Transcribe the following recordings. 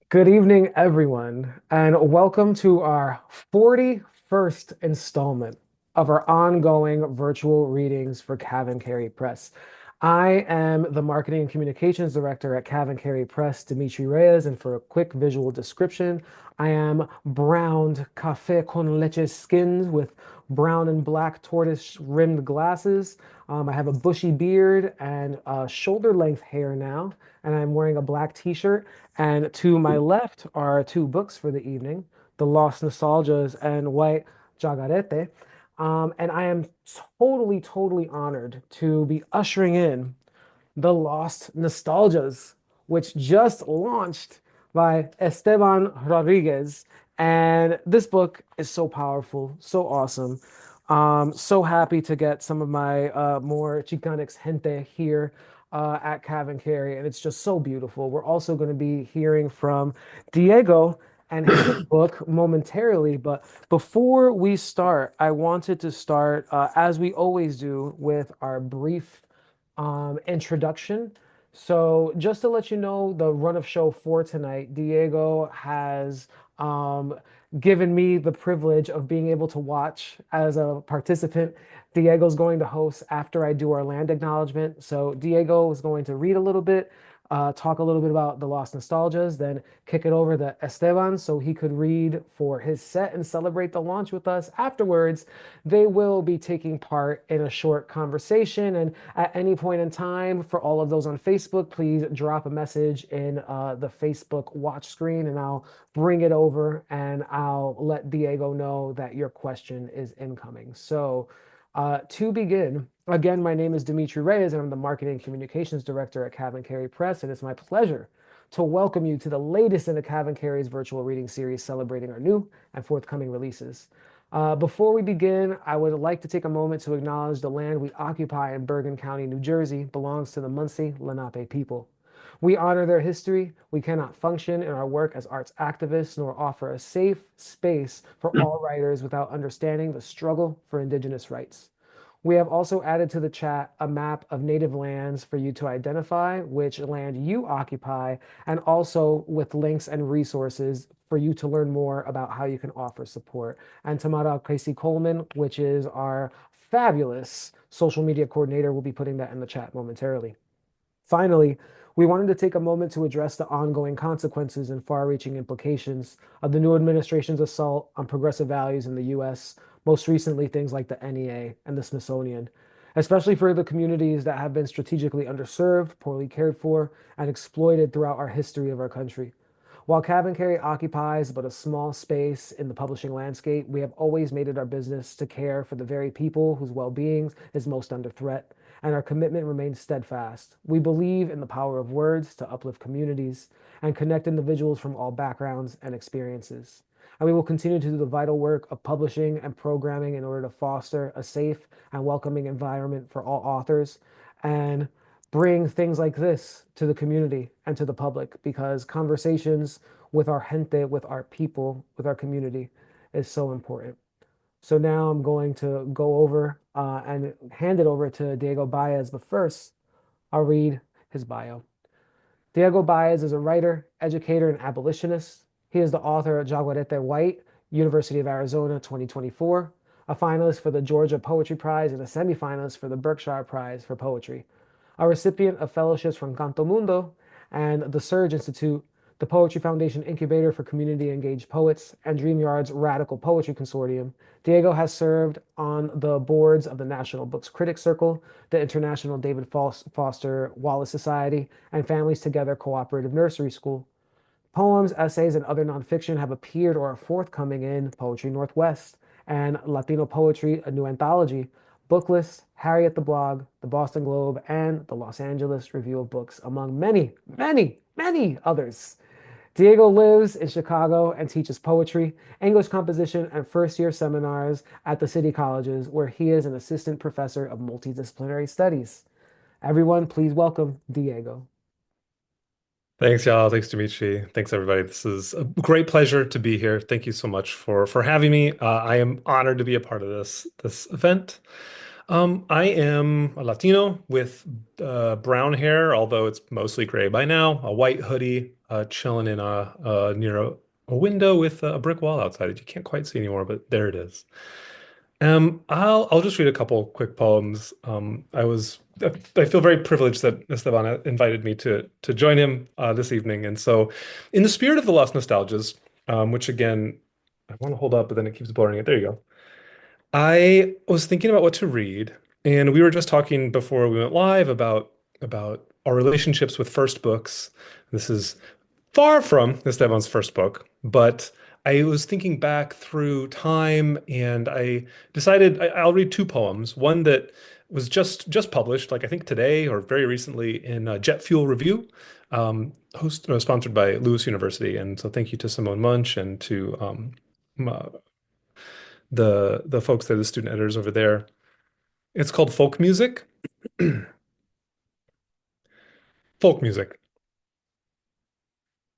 Good evening, everyone, and welcome to our 41st installment of our ongoing virtual readings for CavanKerry Press. I am the Marketing and Communications Director at CavanKerry Press, Dimitri Reyes, and for a quick visual description, I am browned café con leche skinned with brown and black tortoise rimmed glasses. I have a bushy beard and shoulder length hair now, and I'm wearing a black t-shirt. And to my left are two books for the evening, The Lost Nostalgias and White Jaguarete. And I am totally honored to be ushering in The Lost Nostalgias, which just launched by Esteban Rodríguez. And this book is so powerful, so awesome. So happy to get some of my more Chicanx gente here at CavanKerry, and it's just so beautiful. We're also going to be hearing from Diego and his book momentarily, but before we start, I wanted to start, as we always do, with our brief introduction. So, just to let you know, the run of show for tonight, Diego has um, given me the privilege of being able to watch as a participant. Diego's going to host after I do our land acknowledgement. So, Diego is going to read a little bit, talk a little bit about the Lost Nostalgias, then kick it over to Esteban so he could read for his set and celebrate the launch with us. Afterwards, they will be taking part in a short conversation. And at any point in time, for all of those on Facebook, please drop a message in the Facebook watch screen and I'll bring it over and I'll let Diego know that your question is incoming. So, to begin, again, my name is Dimitri Reyes, and I'm the Marketing and Communications Director at CavanKerry Press, and it's my pleasure to welcome you to the latest in the CavanKerry's virtual reading series celebrating our new and forthcoming releases. Before we begin, I would like to take a moment to acknowledge the land we occupy in Bergen County, New Jersey belongs to the Munsee Lenape people. We honor their history. We cannot function in our work as arts activists nor offer a safe space for all writers without understanding the struggle for Indigenous rights. We have also added to the chat a map of native lands for you to identify which land you occupy, and also with links and resources for you to learn more about how you can offer support. And Tamara Casey Coleman, which is our fabulous social media coordinator, will be putting that in the chat momentarily. Finally, we wanted to take a moment to address the ongoing consequences and far-reaching implications of the new administration's assault on progressive values in the US, most recently things like the NEA and the Smithsonian, especially for the communities that have been strategically underserved, poorly cared for, and exploited throughout our history of our country. While CavanKerry occupies but a small space in the publishing landscape, we have always made it our business to care for the very people whose well-being is most under threat, and our commitment remains steadfast. We believe in the power of words to uplift communities and connect individuals from all backgrounds and experiences. And we will continue to do the vital work of publishing and programming in order to foster a safe and welcoming environment for all authors and bring things like this to the community and to the public because conversations with our gente, with our people, with our community is so important. So now I'm going to go over and hand it over to Diego Baez, but first I'll read his bio. Diego Báez is a writer, educator, and abolitionist. He is the author of Yaguareté White, University of Arizona 2024, a finalist for the Georgia Poetry Prize and a semifinalist for the Berkshire Prize for Poetry, a recipient of fellowships from Canto Mundo and the Surge Institute, the Poetry Foundation Incubator for Community Engaged Poets, and DreamYard's Radical Poetry Consortium. Diego has served on the boards of the National Books Critics Circle, the International David Foster Wallace Society, and Families Together Cooperative Nursery School. Poems, essays, and other nonfiction have appeared or are forthcoming in Poetry Northwest and Latino Poetry, a new anthology, Booklist, Harriet the Blog, the Boston Globe, and the Los Angeles Review of Books, among many others. Diego lives in Chicago and teaches poetry, English composition, and first-year seminars at the city colleges, where he is an assistant professor of multidisciplinary studies. Everyone, please welcome Diego. Thanks, y'all. Thanks, Dimitri. Thanks, everybody. This is a great pleasure to be here. Thank you so much for having me. I am honored to be a part of this event. I am a Latino with brown hair, although it's mostly gray by now, a white hoodie, chilling in near a window with a brick wall outside that you can't quite see anymore, but there it is. I'll just read a couple quick poems. I feel very privileged that Esteban invited me to join him this evening, and so in the spirit of the Lost Nostalgias, which again I want to hold up, but then it keeps blurring it. There you go. I was thinking about what to read, and we were just talking before we went live about our relationships with first books. This is far from Esteban's first book, but I was thinking back through time, and I decided I'll read two poems. One that was just published, like I think today or very recently in Jet Fuel Review, sponsored by Lewis University. And so thank you to Simone Munch and to the folks that are the student editors over there. It's called Folk Music. Folk music.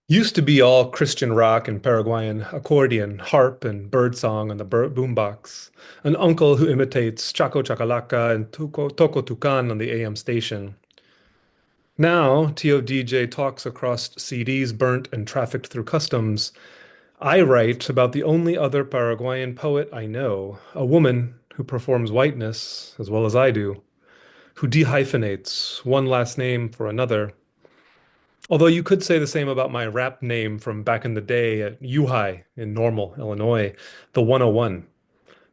Used to be all Christian rock and Paraguayan accordion, harp and birdsong on the boombox. An uncle who imitates Chaco Chacalaca and Toco Tucan on the AM station. Now, Tio DJ talks across CDs burnt and trafficked through customs. I write about the only other Paraguayan poet I know, a woman who performs whiteness as well as I do, who dehyphenates one last name for another. Although you could say the same about my rap name from back in the day at U-High in Normal, Illinois, the 101.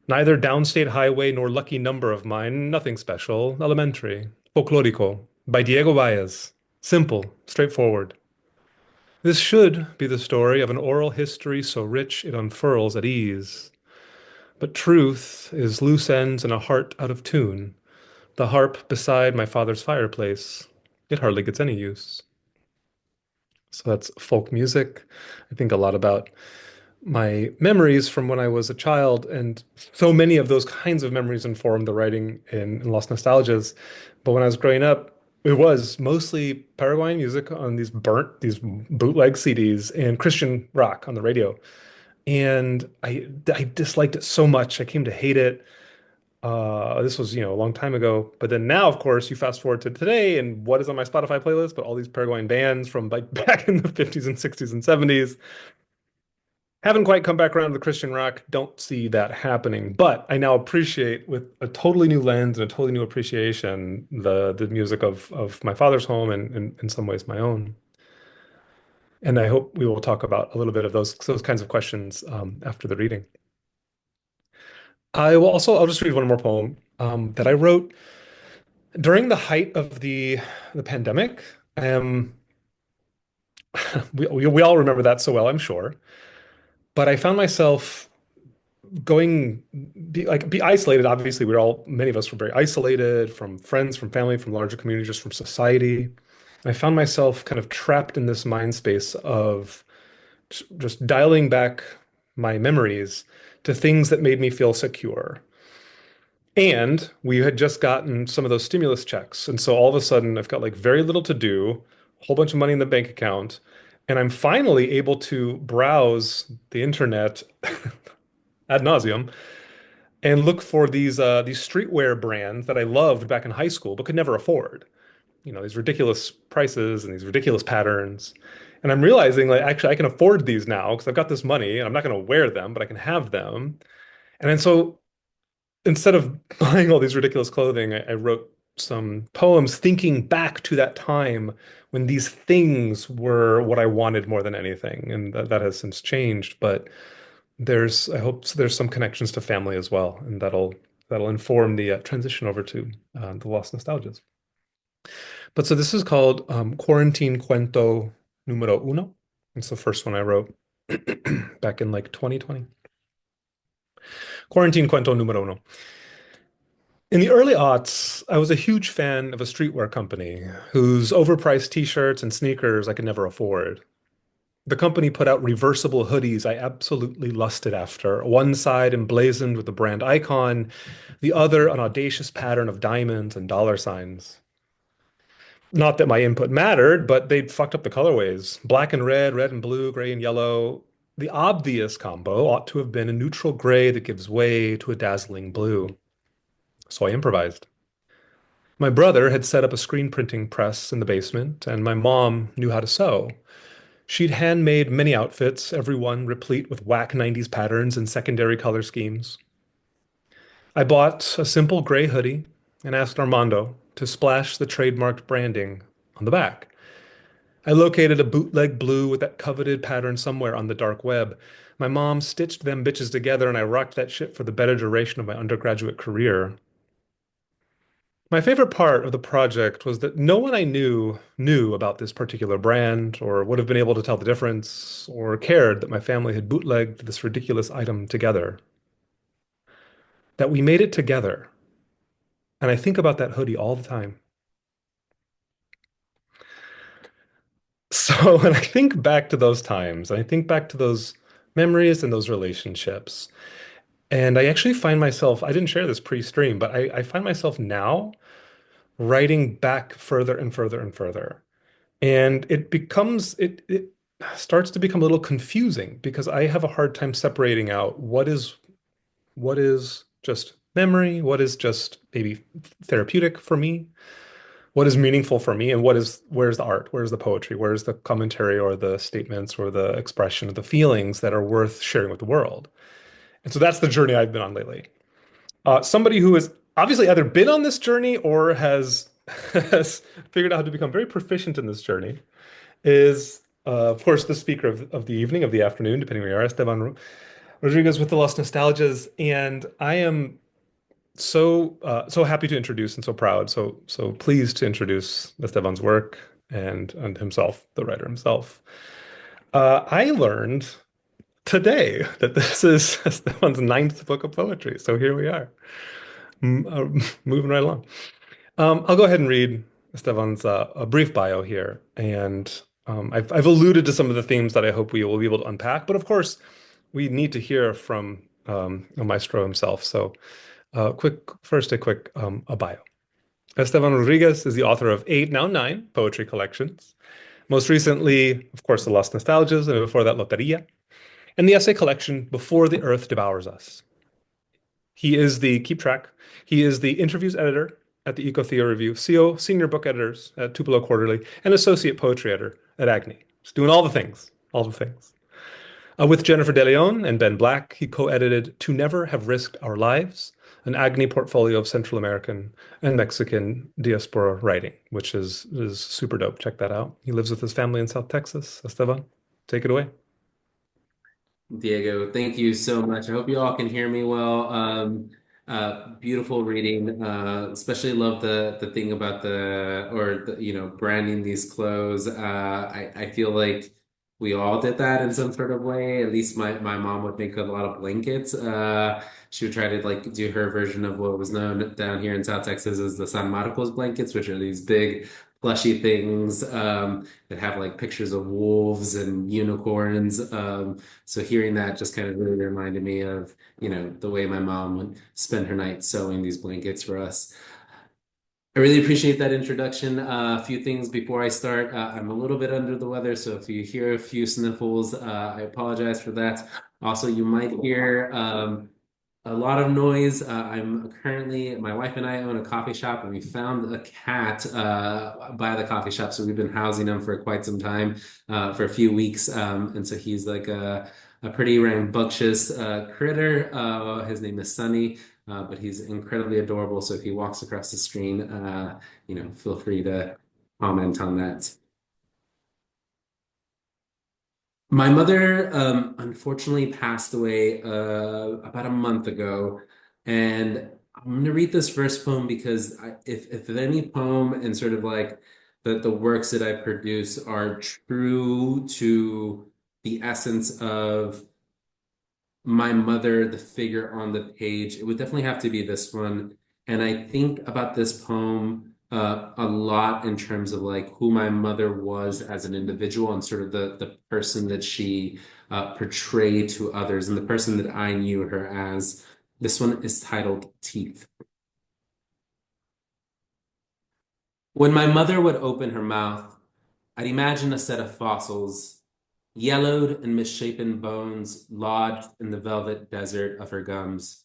Neither downstate highway nor lucky number of mine, nothing special, elementary, folklorico, by Diego Báez. Simple, straightforward. This should be the story of an oral history so rich it unfurls at ease. But truth is loose ends and a heart out of tune. The harp beside my father's fireplace. It hardly gets any use. So that's folk music. I think a lot about my memories from when I was a child, and so many of those kinds of memories inform the writing in Lost Nostalgias. But when I was growing up, it was mostly Paraguayan music on these bootleg CDs and Christian rock on the radio. And I disliked it so much. I came to hate it. This was, a long time ago. But then now, of course, you fast forward to today, and what is on my Spotify playlist? But all these Paraguayan bands from like back in the 50s and 60s and 70s. Haven't quite come back around to the Christian rock. Don't see that happening. But I now appreciate with a totally new lens and a totally new appreciation the music of my father's home and in some ways my own. And I hope we will talk about a little bit of those kinds of questions after the reading. I'll just read one more poem that I wrote during the height of the pandemic. Um, we all remember that so well, I'm sure. But I found myself be isolated. Obviously, many of us were very isolated from friends, from family, from larger communities, just from society. I found myself kind of trapped in this mind space of just dialing back my memories to things that made me feel secure. And we had just gotten some of those stimulus checks. And so all of a sudden, I've got like very little to do, a whole bunch of money in the bank account, and I'm finally able to browse the internet ad nauseum and look for these streetwear brands that I loved back in high school but could never afford. These ridiculous prices and these ridiculous patterns. And I'm realizing like actually I can afford these now because I've got this money and I'm not going to wear them, but I can have them. And then so instead of buying all these ridiculous clothing, I wrote some poems thinking back to that time when these things were what I wanted more than anything. And that has since changed. But I hope there's some connections to family as well, and that'll inform the transition over to the Lost Nostalgias. But so this is called Quarantine Cuento Número Uno. It's the first one I wrote back in like 2020. Quarantine Cuento Número Uno. In the early aughts, I was a huge fan of a streetwear company whose overpriced t-shirts and sneakers I could never afford. The company put out reversible hoodies I absolutely lusted after, one side emblazoned with the brand icon, the other an audacious pattern of diamonds and dollar signs. Not that my input mattered, but they'd fucked up the colorways. Black and red and blue, gray and yellow. The obvious combo ought to have been a neutral gray that gives way to a dazzling blue. So I improvised. My brother had set up a screen printing press in the basement, and my mom knew how to sew. She'd handmade many outfits, every one replete with whack 90s patterns and secondary color schemes. I bought a simple gray hoodie and asked Armando to splash the trademarked branding on the back. I located a bootleg blue with that coveted pattern somewhere on the dark web. My mom stitched them bitches together and I rocked that shit for the better duration of my undergraduate career. My favorite part of the project was that no one I knew about this particular brand or would have been able to tell the difference or cared that my family had bootlegged this ridiculous item together. That we made it together. And I think about that hoodie all the time. So when I think back to those times, I think back to those memories and those relationships, and I actually find myself, I didn't share this pre-stream, but I find myself now writing back further and further and further. And it starts to become a little confusing because I have a hard time separating out what is just memory, what is just maybe therapeutic for me, what is meaningful for me, and where's the art, where's the poetry, where's the commentary or the statements or the expression of the feelings that are worth sharing with the world. And so that's the journey I've been on lately. Somebody who has obviously either been on this journey or has has figured out how to become very proficient in this journey is, of course, the speaker of the evening, of the afternoon, depending where you are, Esteban Rodriguez with the Lost Nostalgias. And I am so happy to introduce and so proud, so pleased to introduce Esteban's work and himself, the writer himself. I learned today that this is Esteban's ninth book of poetry. So here we are, moving right along. I'll go ahead and read Esteban's a brief bio here, and I've alluded to some of the themes that I hope we will be able to unpack. But of course, we need to hear from the maestro himself. So, a quick a bio. Esteban Rodriguez is the author of eight, now nine, poetry collections. Most recently, of course, The Lost Nostalgias, and before that, Loteria, and the essay collection Before the Earth Devours Us. Keep track, he is the interviews editor at the Eco-Theo Review, CO, senior book editors at Tupelo Quarterly, and associate poetry editor at Agni. Just doing all the things, all the things. With Jennifer De Leon and Ben Black, he co-edited To Never Have Risked Our Lives, an Agni portfolio of Central American and Mexican diaspora writing, which is super dope. Check that out. He lives with his family in South Texas. Esteban, take it away. Diego, thank you so much. I hope you all can hear me well. Beautiful reading. Especially love the thing about branding these clothes. I feel like we all did that in some sort of way. At least my mom would make a lot of blankets. She would try to like do her version of what was known down here in South Texas as the San Marcos blankets, which are these big plushy things that have like pictures of wolves and unicorns. So hearing that just kind of really reminded me of, the way my mom would spend her nights sewing these blankets for us. I really appreciate that introduction. A few things before I start. I'm a little bit under the weather, so if you hear a few sniffles, I apologize for that. Also, you might hear a lot of noise. My wife and I own a coffee shop, and we found a cat by the coffee shop. So we've been housing him for quite some time, for a few weeks. And so he's like a pretty rambunctious critter. His name is Sunny, but he's incredibly adorable. So if he walks across the screen, feel free to comment on that. My mother, unfortunately passed away about a month ago, and I'm going to read this first poem because if any poem and sort of like the works that I produce are true to the essence of my mother, the figure on the page, it would definitely have to be this one. And I think about this poem a lot in terms of like who my mother was as an individual and sort of the person that she portrayed to others and the person that I knew her as. This one is titled Teeth. When my mother would open her mouth, I'd imagine a set of fossils, yellowed and misshapen bones lodged in the velvet desert of her gums.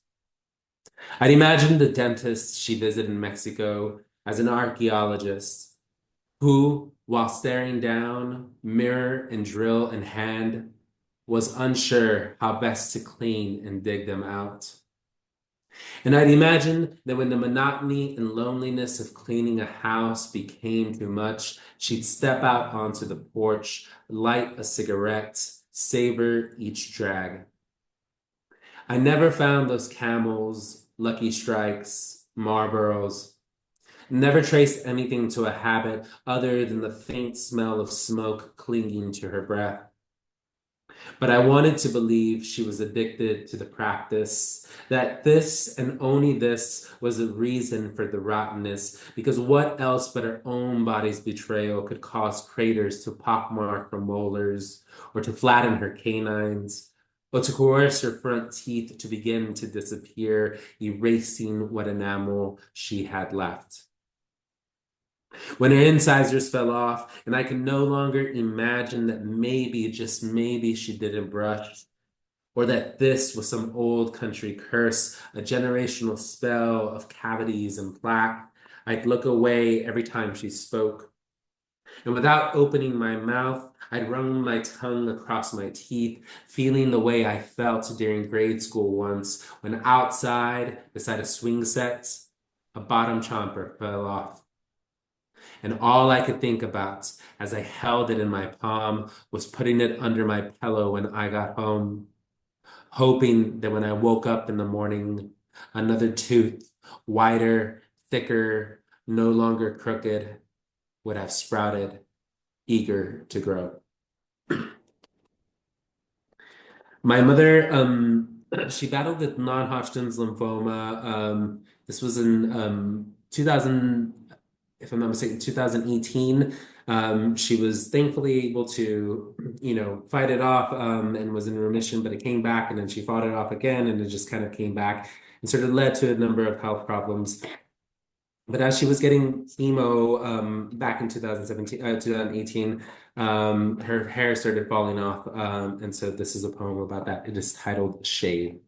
I'd imagine the dentist she visited in Mexico as an archaeologist, who, while staring down, mirror and drill in hand, was unsure how best to clean and dig them out. And I'd imagine that when the monotony and loneliness of cleaning a house became too much, she'd step out onto the porch, light a cigarette, savor each drag. I never found those Camels, Lucky Strikes, Marlboros, never traced anything to a habit other than the faint smell of smoke clinging to her breath. But I wanted to believe she was addicted to the practice, that this and only this was the reason for the rottenness, because what else but her own body's betrayal could cause craters to pockmark her molars, or to flatten her canines, or to coerce her front teeth to begin to disappear, erasing what enamel she had left. When her incisors fell off, and I could no longer imagine that maybe, just maybe, she didn't brush, or that this was some old country curse, a generational spell of cavities and plaque, I'd look away every time she spoke. And without opening my mouth, I'd run my tongue across my teeth, feeling the way I felt during grade school once, when outside, beside a swing set, a bottom chomper fell off. And all I could think about as I held it in my palm was putting it under my pillow when I got home, hoping that when I woke up in the morning, another tooth, wider, thicker, no longer crooked, would have sprouted, eager to grow. My mother, she battled with non-Hodgkin's lymphoma. This was in 2000, if I'm not mistaken, 2018. She was thankfully able to, fight it off, and was in remission, but it came back, and then she fought it off again, and it just kind of came back and sort of led to a number of health problems. But as she was getting chemo back in 2018, her hair started falling off. And so this is a poem about that. It is titled Shade.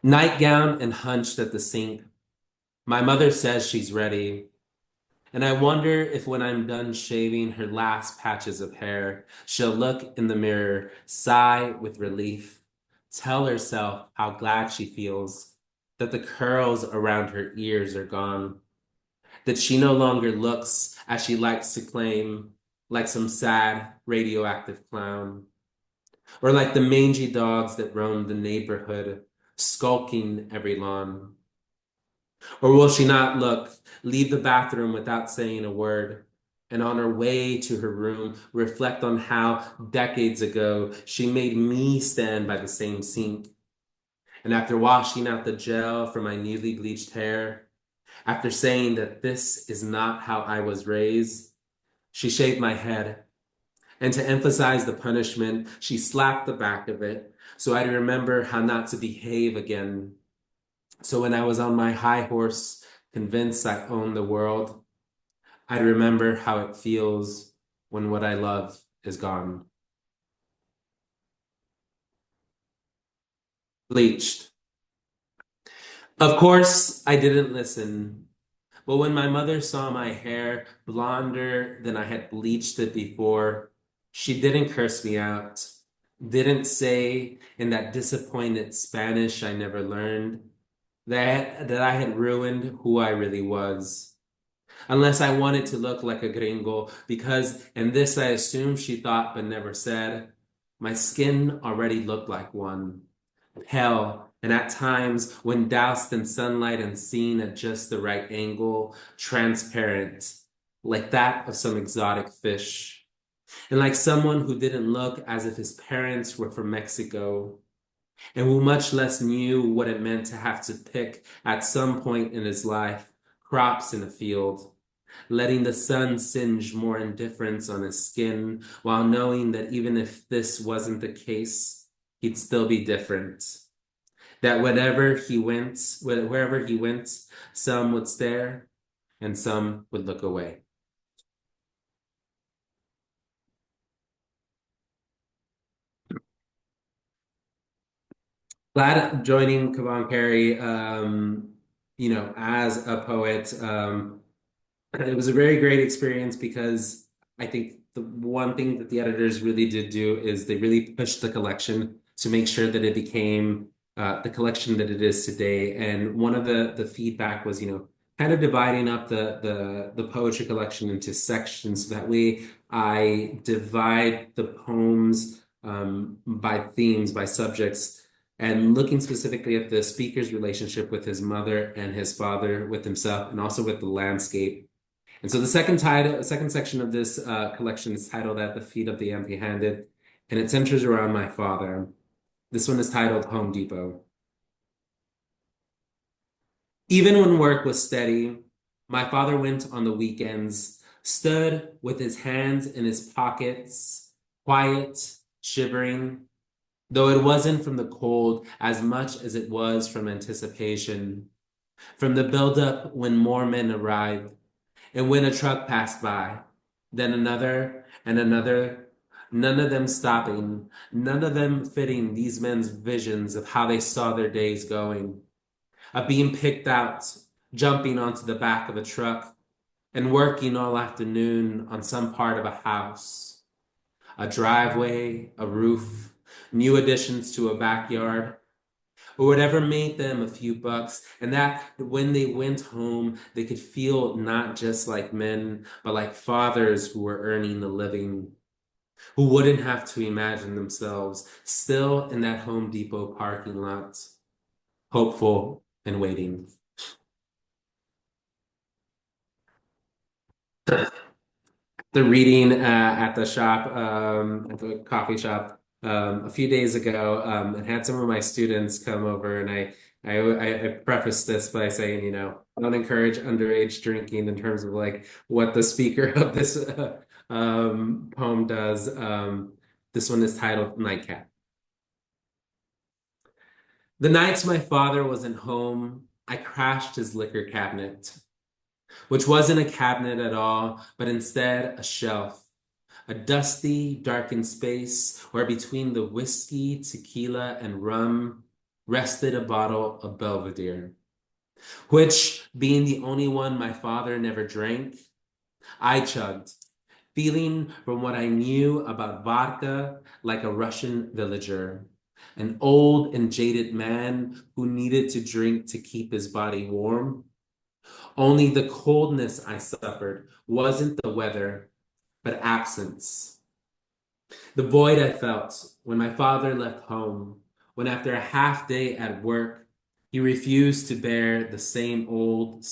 Nightgown and hunched at the sink. My mother says she's ready. And I wonder if when I'm done shaving her last patches of hair, she'll look in the mirror, sigh with relief, tell herself how glad she feels that the curls around her ears are gone, that she no longer looks, as she likes to claim, like some sad radioactive clown, or like the mangy dogs that roam the neighborhood, skulking every lawn. Or will she not look, leave the bathroom without saying a word, and on her way to her room, reflect on how decades ago she made me stand by the same sink? And after washing out the gel from my newly bleached hair, after saying that this is not how I was raised, she shaved my head. And to emphasize the punishment, she slapped the back of it so I'd remember how not to behave again. So when I was on my high horse, convinced I owned the world, I'd remember how it feels when what I love is gone. Bleached. Of course, I didn't listen. But when my mother saw my hair blonder than I had bleached it before, she didn't curse me out, didn't say in that disappointed Spanish I never learned that I had ruined who I really was. Unless I wanted to look like a gringo, because, and this I assume she thought but never said, my skin already looked like one, pale, and at times, when doused in sunlight and seen at just the right angle, transparent, like that of some exotic fish, and like someone who didn't look as if his parents were from Mexico, and who much less knew what it meant to have to pick at some point in his life crops in a field, letting the sun singe more indifference on his skin, while knowing that even if this wasn't the case, he'd still be different. That wherever he went, some would stare and some would look away. Glad joining CavanKerry, as a poet. It was a very great experience because I think the one thing that the editors really did do is they really pushed the collection to make sure that it became the collection that it is today. And one of the feedback was, kind of dividing up the poetry collection into sections. So that way I divide the poems by themes, by subjects, and looking specifically at the speaker's relationship with his mother and his father, with himself, and also with the landscape. And so the second section of this collection is titled "At the Feet of the Empty-Handed," and it centers around my father. This one is titled "Home Depot." Even when work was steady, my father went on the weekends, stood with his hands in his pockets, quiet, shivering, though it wasn't from the cold as much as it was from anticipation, from the buildup when more men arrived. And when a truck passed by, then another and another, none of them stopping, none of them fitting these men's visions of how they saw their days going, of being picked out, jumping onto the back of a truck, and working all afternoon on some part of a house, a driveway, a roof, new additions to a backyard, or whatever made them a few bucks, and that when they went home, they could feel not just like men, but like fathers who were earning the living, who wouldn't have to imagine themselves still in that Home Depot parking lot, hopeful and waiting. The reading at the shop, at the coffee shop, a few days ago, and had some of my students come over, and I prefaced this by saying, I don't encourage underage drinking in terms of like what the speaker of this poem does. This one is titled Nightcap. The nights my father wasn't home, I crashed his liquor cabinet, which wasn't a cabinet at all, but instead a shelf, a dusty, darkened space where between the whiskey, tequila, and rum rested a bottle of Belvedere, which, being the only one my father never drank, I chugged, feeling from what I knew about vodka like a Russian villager, an old and jaded man who needed to drink to keep his body warm. Only the coldness I suffered wasn't the weather, but absence. The void I felt when my father left home, when after a half day at work, he refused to bear the same old,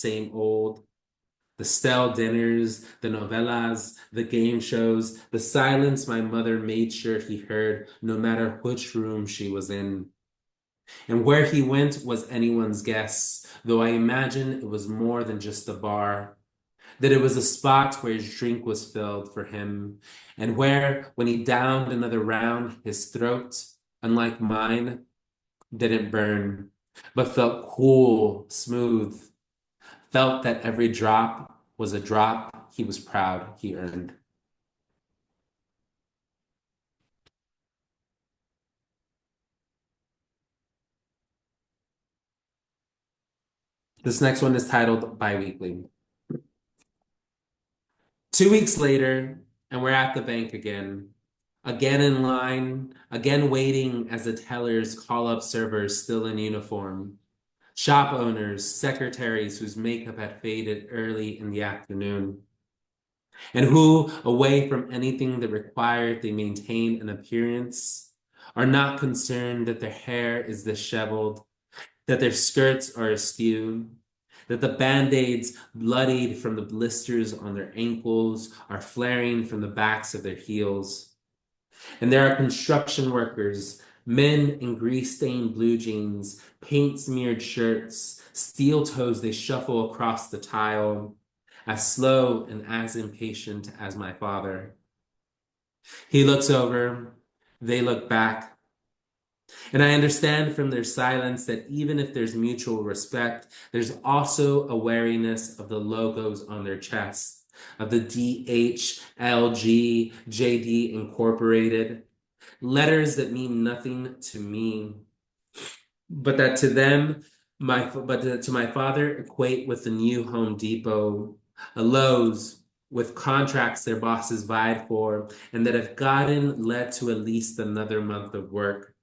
the stale dinners, the novelas, the game shows, the silence my mother made sure he heard no matter which room she was in. And where he went was anyone's guess, though I imagine it was more than just a bar, that it was a spot where his drink was filled for him, and where, when he downed another round, his throat, unlike mine, didn't burn, but felt cool, smooth, felt that every drop was a drop he was proud he earned. This next one is titled Biweekly. 2 weeks later, and we're at the bank again. Again in line, again waiting as the tellers call up servers still in uniform. Shop owners, secretaries whose makeup had faded early in the afternoon, and who, away from anything that required they maintain an appearance, are not concerned that their hair is disheveled, that their skirts are askew, that the band-aids bloodied from the blisters on their ankles are flaring from the backs of their heels. And there are construction workers, men in grease-stained blue jeans, paint-smeared shirts, steel toes they shuffle across the tile, as slow and as impatient as my father. He looks over, they look back, and I understand from their silence that even if there's mutual respect, there's also a wariness of the logos on their chests, of the DHLG, JD Incorporated, letters that mean nothing to me, but that to them, to my father, equate with the new Home Depot, Lows with contracts their bosses vied for and that have gotten led to at least another month of work.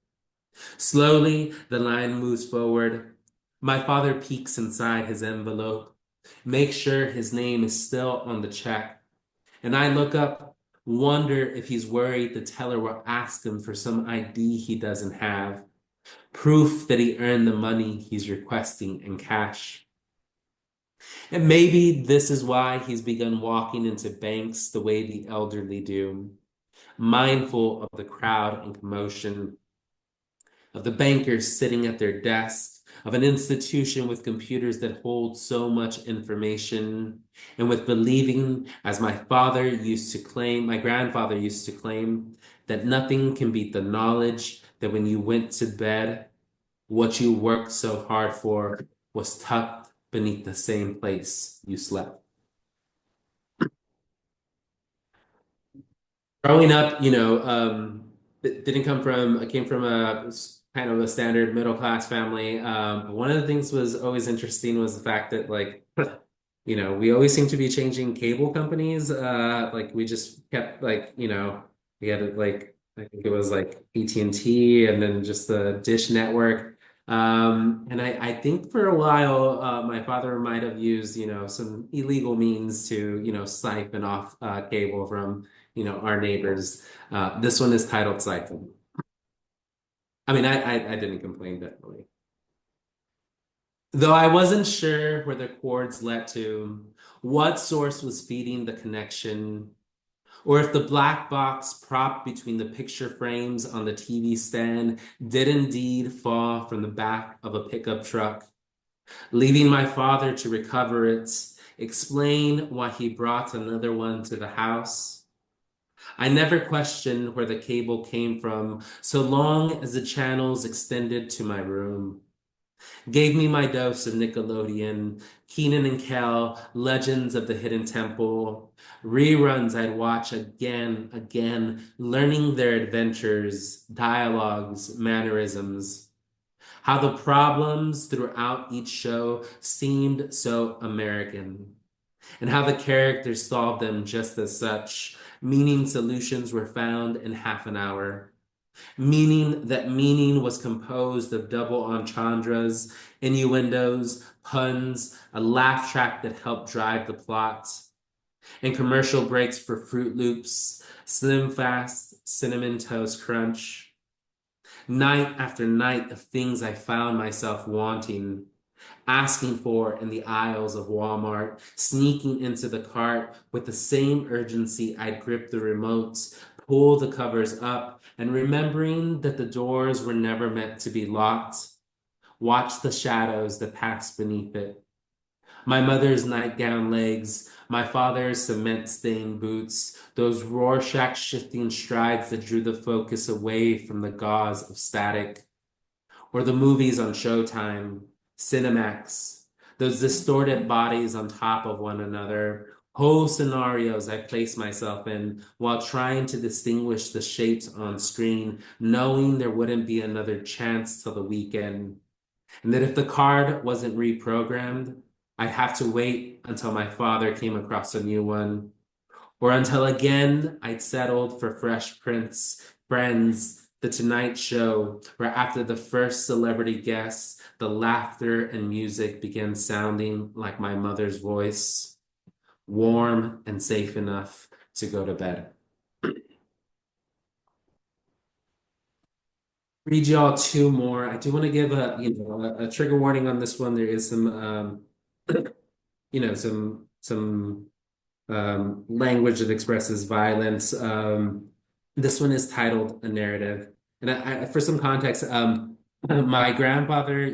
Slowly, the line moves forward. My father peeks inside his envelope, makes sure his name is still on the check, and I look up, wonder if he's worried the teller will ask him for some ID he doesn't have, proof that he earned the money he's requesting in cash. And maybe this is why he's begun walking into banks the way the elderly do, mindful of the crowd and commotion, of the bankers sitting at their desks, of an institution with computers that hold so much information, and with believing, as my father used to claim, my grandfather used to claim, that nothing can beat the knowledge that when you went to bed, what you worked so hard for was tucked beneath the same place you slept. Growing up, didn't come from, I came from a kind of a standard middle class family. One of the things was always interesting was the fact that we always seem to be changing cable companies. Like we just kept we had I think it was like AT&T and then just the Dish Network. And I think for a while, my father might have used, some illegal means to, siphon off cable from, our neighbors. This one is titled Siphon. I mean, I didn't complain, definitely. Though I wasn't sure where the chords led to, what source was feeding the connection, or if the black box propped between the picture frames on the TV stand did indeed fall from the back of a pickup truck, leaving my father to recover it, explain why he brought another one to the house. I never questioned where the cable came from, so long as the channels extended to my room. Gave me my dose of Nickelodeon, Keenan and Kel, Legends of the Hidden Temple, reruns I'd watch again, learning their adventures, dialogues, mannerisms. How the problems throughout each show seemed so American, and how the characters solved them just as such, meaning solutions were found in half an hour. Meaning that meaning was composed of double entendres, innuendos, puns, a laugh track that helped drive the plot, and commercial breaks for Fruit Loops, Slim Fast, Cinnamon Toast Crunch. Night after night of things I found myself wanting, asking for in the aisles of Walmart, sneaking into the cart with the same urgency I'd grip the remotes, pull the covers up, and remembering that the doors were never meant to be locked, watch the shadows that pass beneath it. My mother's nightgown legs, my father's cement-stained boots, those Rorschach shifting strides that drew the focus away from the gauze of static, or the movies on Showtime, Cinemax, those distorted bodies on top of one another, whole scenarios I place myself in while trying to distinguish the shapes on screen, knowing there wouldn't be another chance till the weekend, and that if the card wasn't reprogrammed, I'd have to wait until my father came across a new one, or until again I'd settled for Fresh Prince, Friends, The Tonight Show, where after the first celebrity guest, the laughter and music began sounding like my mother's voice, warm and safe enough to go to bed. Read y'all two more. I do want to give a trigger warning on this one. There is some some language that expresses violence. This one is titled A Narrative. And for some context, my grandfather,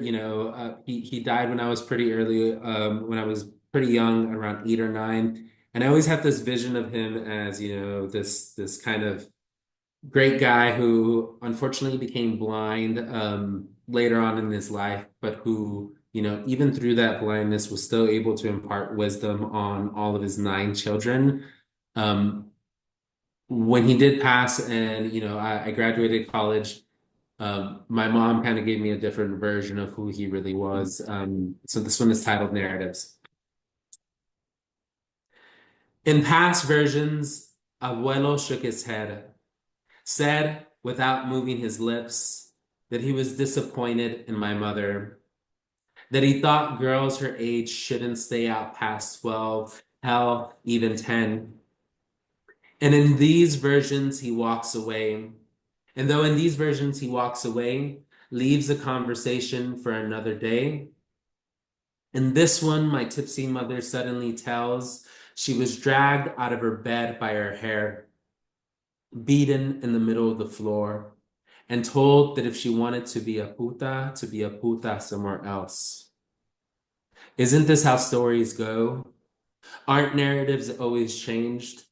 he died when I was pretty early, when I was pretty young, around 8 or 9. And I always have this vision of him as, this kind of great guy who unfortunately became blind later on in his life, but who, even through that blindness was still able to impart wisdom on all of his 9 children. Um, when he did pass and, I graduated college, my mom kind of gave me a different version of who he really was. So this one is titled Narratives. In past versions, Abuelo shook his head, said without moving his lips that he was disappointed in my mother, that he thought girls her age shouldn't stay out past 12, hell, even 10. And in these versions, he walks away. And though in these versions he walks away, leaves the conversation for another day. In this one, my tipsy mother suddenly tells she was dragged out of her bed by her hair, beaten in the middle of the floor, and told that if she wanted to be a puta somewhere else. Isn't this how stories go? Aren't narratives always changed?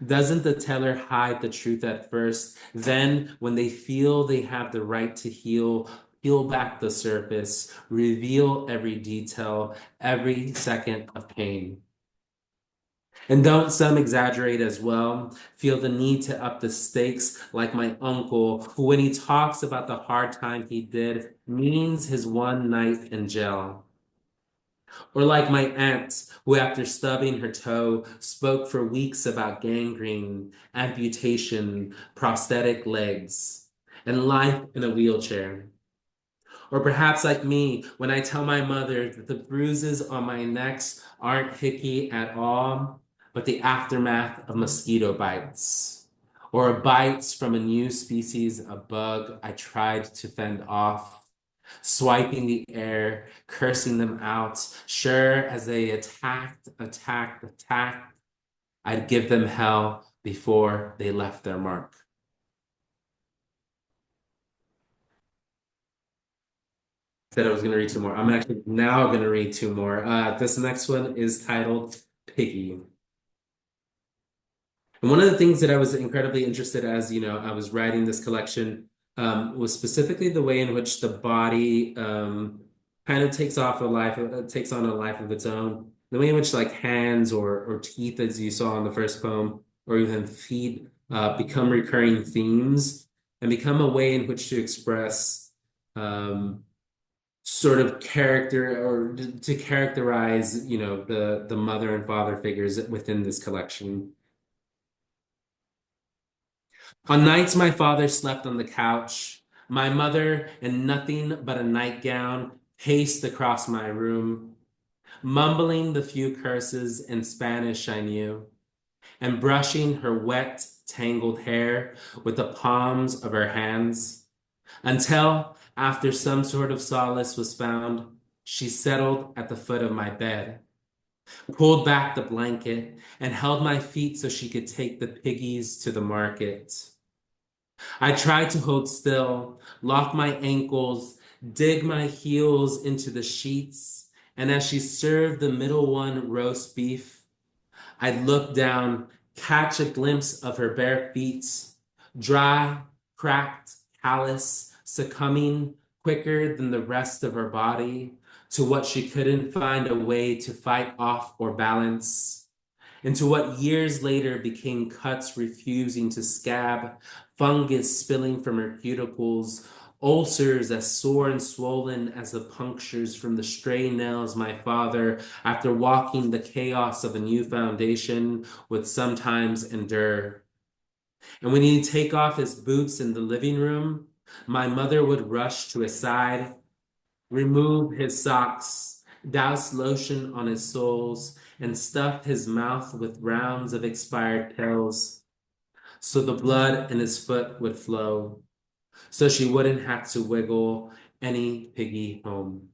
Doesn't the teller hide the truth at first? Then, when they feel they have the right to heal, peel back the surface, reveal every detail, every second of pain. And don't some exaggerate as well? Feel the need to up the stakes, like my uncle, who, when he talks about the hard time he did, means his one night in jail. Or like my aunt, who, after stubbing her toe, spoke for weeks about gangrene, amputation, prosthetic legs, and life in a wheelchair. Or perhaps like me, when I tell my mother that the bruises on my necks aren't hickey at all, but the aftermath of mosquito bites, or bites from a new species of bug I tried to fend off, swiping the air, cursing them out, sure as they attacked, I'd give them hell before they left their mark. Said I was going to read two more. I'm actually now going to read two more. This next one is titled Piggy. And one of the things that I was incredibly interested as, I was writing this collection was specifically the way in which the body kind of takes on a life of its own. The way in which like hands or teeth, as you saw in the first poem, or even feet become recurring themes and become a way in which to express sort of character or to characterize, the mother and father figures within this collection. On nights my father slept on the couch, my mother, in nothing but a nightgown, paced across my room, mumbling the few curses in Spanish I knew, and brushing her wet, tangled hair with the palms of her hands, until, after some sort of solace was found, she settled at the foot of my bed, pulled back the blanket, and held my feet so she could take the piggies to the market. I tried to hold still, lock my ankles, dig my heels into the sheets, and as she served the middle one roast beef, I'd look down, catch a glimpse of her bare feet, dry, cracked, callous, succumbing quicker than the rest of her body to what she couldn't find a way to fight off or balance, into what years later became cuts refusing to scab, fungus spilling from her cuticles, ulcers as sore and swollen as the punctures from the stray nails my father, after walking the chaos of a new foundation, would sometimes endure. And when he'd take off his boots in the living room, my mother would rush to his side, remove his socks, douse lotion on his soles, and stuff his mouth with rounds of expired pills, so the blood in his foot would flow, so she wouldn't have to wiggle any piggy home.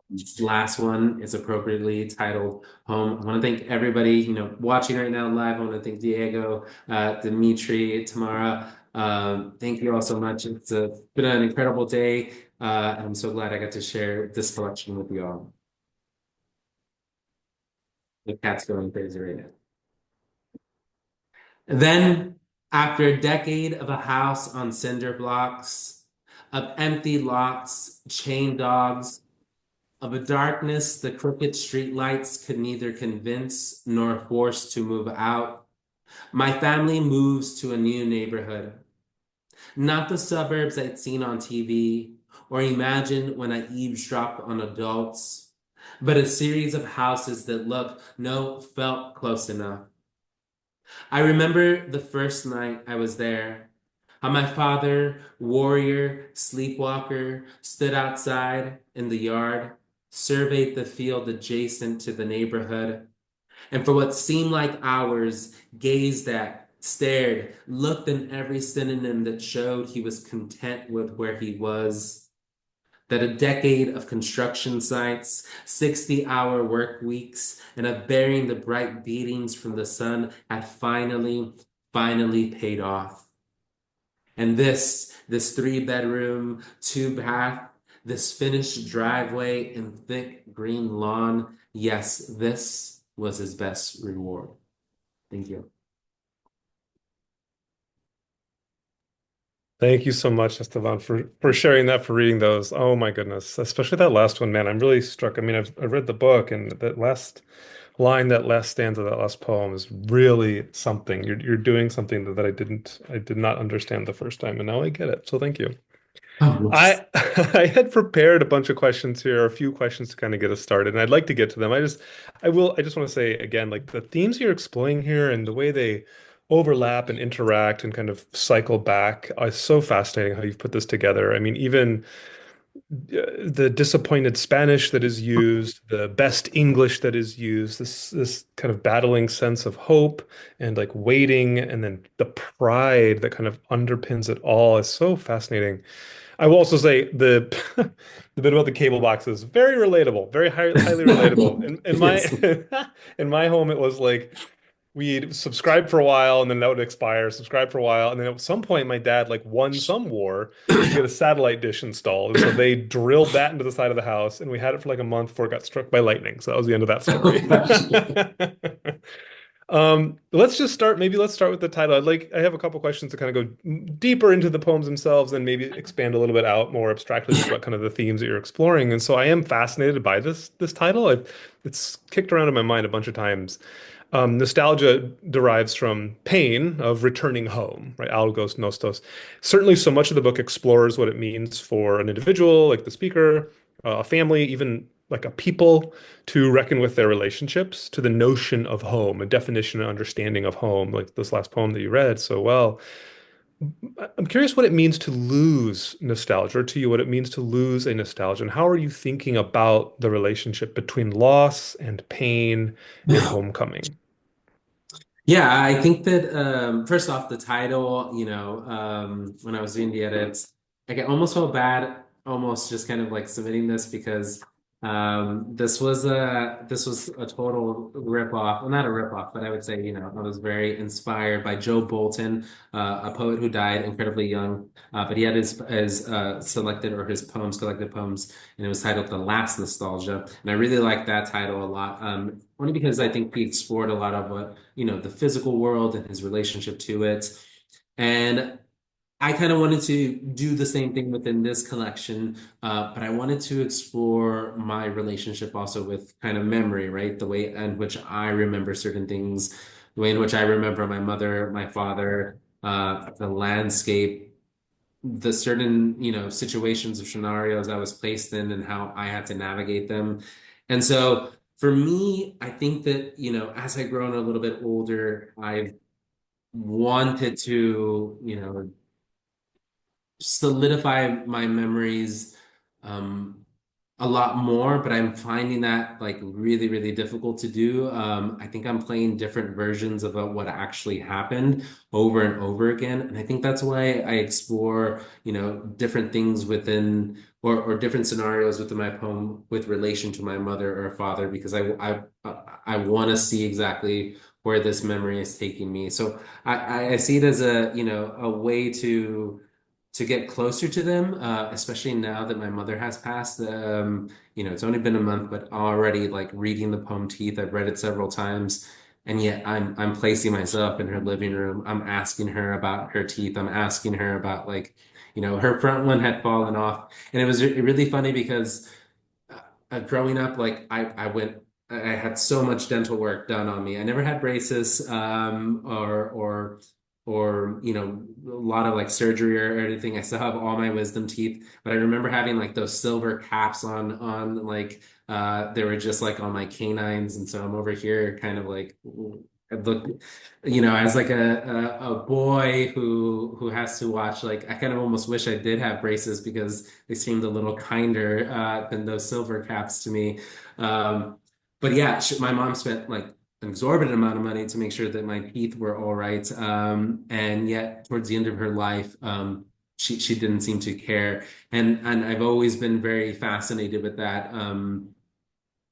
This last one is appropriately titled Home. I want to thank everybody, watching right now live. I want to thank Diego, Dimitri, Tamara. Thank you all so much. It's been an incredible day. I'm so glad I got to share this collection with you all. The cat's going crazy right now. Then, after a decade of a house on cinder blocks, of empty lots, chained dogs, of a darkness the crooked streetlights could neither convince nor force to move out, my family moves to a new neighborhood. Not the suburbs I'd seen on TV or imagined when I eavesdropped on adults, but a series of houses that looked, no, felt close enough. I remember the first night I was there, how my father, warrior, sleepwalker, stood outside in the yard, surveyed the field adjacent to the neighborhood, and for what seemed like hours, gazed at, stared, looked in every synonym that showed he was content with where he was. That a decade of construction sites, 60-hour work weeks, and of bearing the bright beatings from the sun had finally paid off. And this 3-bedroom, 2-bath, this finished driveway and thick green lawn, yes, this was his best reward. Thank you. Thank you so much, Esteban, for sharing that, for reading those. Oh my goodness, especially that last one, man. I'm really struck. I mean, I've read the book, and that last line, that last stanza, that last poem is really something. You're doing something that I did not understand the first time, and now I get it. So thank you. Oh, yes. I I had prepared a bunch of questions here, a few questions to kind of get us started, and I'd like to get to them. I just want to say again, like the themes you're exploring here and the way they overlap and interact and kind of cycle back is so fascinating how you've put this together. I mean, even the disappointed Spanish that is used, the best English that is used, this kind of battling sense of hope and like waiting, and then the pride that kind of underpins it all is so fascinating. I will also say the the bit about the cable box is very relatable, very highly relatable. In my Yes. in my home, it was like we'd subscribe for a while and then that would expire, subscribe for a while, and then at some point my dad like won some war to get a satellite dish installed, and so they drilled that into the side of the house, and we had it for like a month before it got struck by lightning. So that was the end of that Oh story. gosh. Let's just start. Maybe let's start with the title. I have a couple questions to kind of go deeper into the poems themselves and maybe expand a little bit out more abstractly just about kind of the themes that you're exploring. And so I am fascinated by this title. It's kicked around in my mind a bunch of times. Nostalgia derives from pain of returning home, right? Algos, nostos. Certainly, so much of the book explores what it means for an individual, like the speaker, a family, even like a people, to reckon with their relationships to the notion of home, a definition and understanding of home, like this last poem that you read so well. I'm curious what it means to lose nostalgia, or to you, what it means to lose a nostalgia, and how are you thinking about the relationship between loss and pain and homecoming? Yeah, I think that first off, the title, when I was doing the edits, almost felt bad, almost just kind of like submitting this because this was a total ripoff. Well, not a ripoff, but I would say, I was very inspired by Joe Bolton, a poet who died incredibly young, but he had his selected or his poems, collected poems, and it was titled The Last Nostalgia. And I really like that title a lot. Only because I think he explored a lot of what, the physical world and his relationship to it. And I kind of wanted to do the same thing within this collection, but I wanted to explore my relationship also with kind of memory, right? The way in which I remember certain things, the way in which I remember my mother, my father, the landscape, the certain, situations or scenarios I was placed in and how I had to navigate them. And so for me, I think that, as I've grown a little bit older, I've wanted to, solidify my memories um, a lot more, but I'm finding that like really, really difficult to do. I think I'm playing different versions of what actually happened over and over again. And I think that's why I explore, different things within or different scenarios within my poem with relation to my mother or father, because I want to see exactly where this memory is taking me. So I see it as a way to get closer to them, especially now that my mother has passed. It's only been a month, but already like reading the poem Teeth, I've read it several times, and yet I'm placing myself in her living room. I'm asking her about her teeth. I'm asking her about like, her front one had fallen off, and it was really funny because growing up, like I had so much dental work done on me. I never had braces, or a lot of like surgery or anything. I still have all my wisdom teeth, but I remember having like those silver caps on like They were just like on my canines, and so I'm over here kind of like I look, as like a boy who has to watch. Like I kind of almost wish I did have braces because they seemed a little kinder than those silver caps to me. Um, but yeah, my mom spent like an exorbitant amount of money to make sure that my teeth were all right. And yet, towards the end of her life, she didn't seem to care. And I've always been very fascinated with that,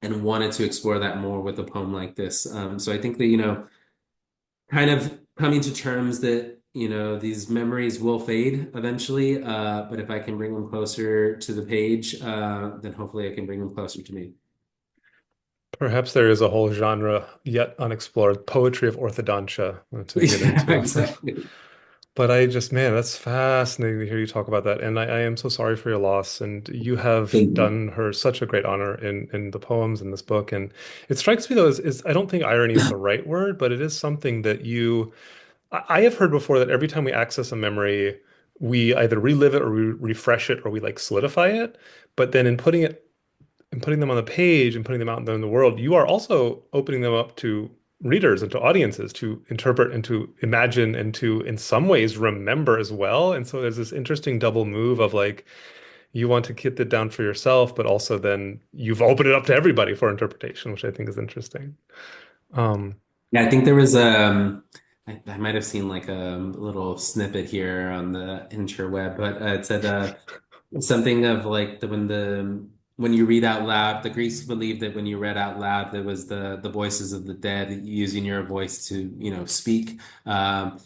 and wanted to explore that more with a poem like this. So I think that, kind of coming to terms that, these memories will fade eventually, but if I can bring them closer to the page, then hopefully I can bring them closer to me. Perhaps there is a whole genre yet unexplored, poetry of orthodontia to get Yeah, into. exactly. But I just, man, that's fascinating to hear you talk about that. And I am so sorry for your loss. And you have Thank you. done her such a great honor in the poems in this book. And it strikes me though, is I don't think irony is the right word, but it is something that I have heard before that every time we access a memory, we either relive it or we refresh it or we like solidify it. But then in putting it and putting them on the page and putting them out in the world, you are also opening them up to readers and to audiences to interpret and to imagine and to, in some ways, remember as well. And so there's this interesting double move of like, you want to get it down for yourself, but also then you've opened it up to everybody for interpretation, which I think is interesting. Um, Yeah, I think there was I might have seen like a little snippet here on the interweb, but it said something of like when you read out loud, the Greeks believed that when you read out loud, there was the voices of the dead using your voice to, speak. And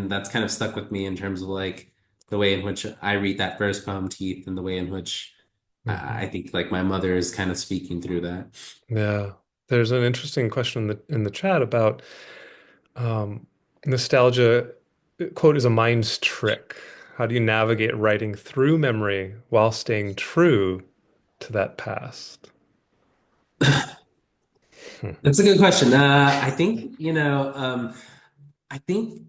that's kind of stuck with me in terms of like the way in which I read that first poem, Teeth, and the way in which I mhm. think like my mother is kind of speaking through that. Yeah. There's an interesting question in the chat about Um, nostalgia, quote, is a mind's trick. How do you navigate writing through memory while staying true to that past? Hmm. That's a good question. I think, I think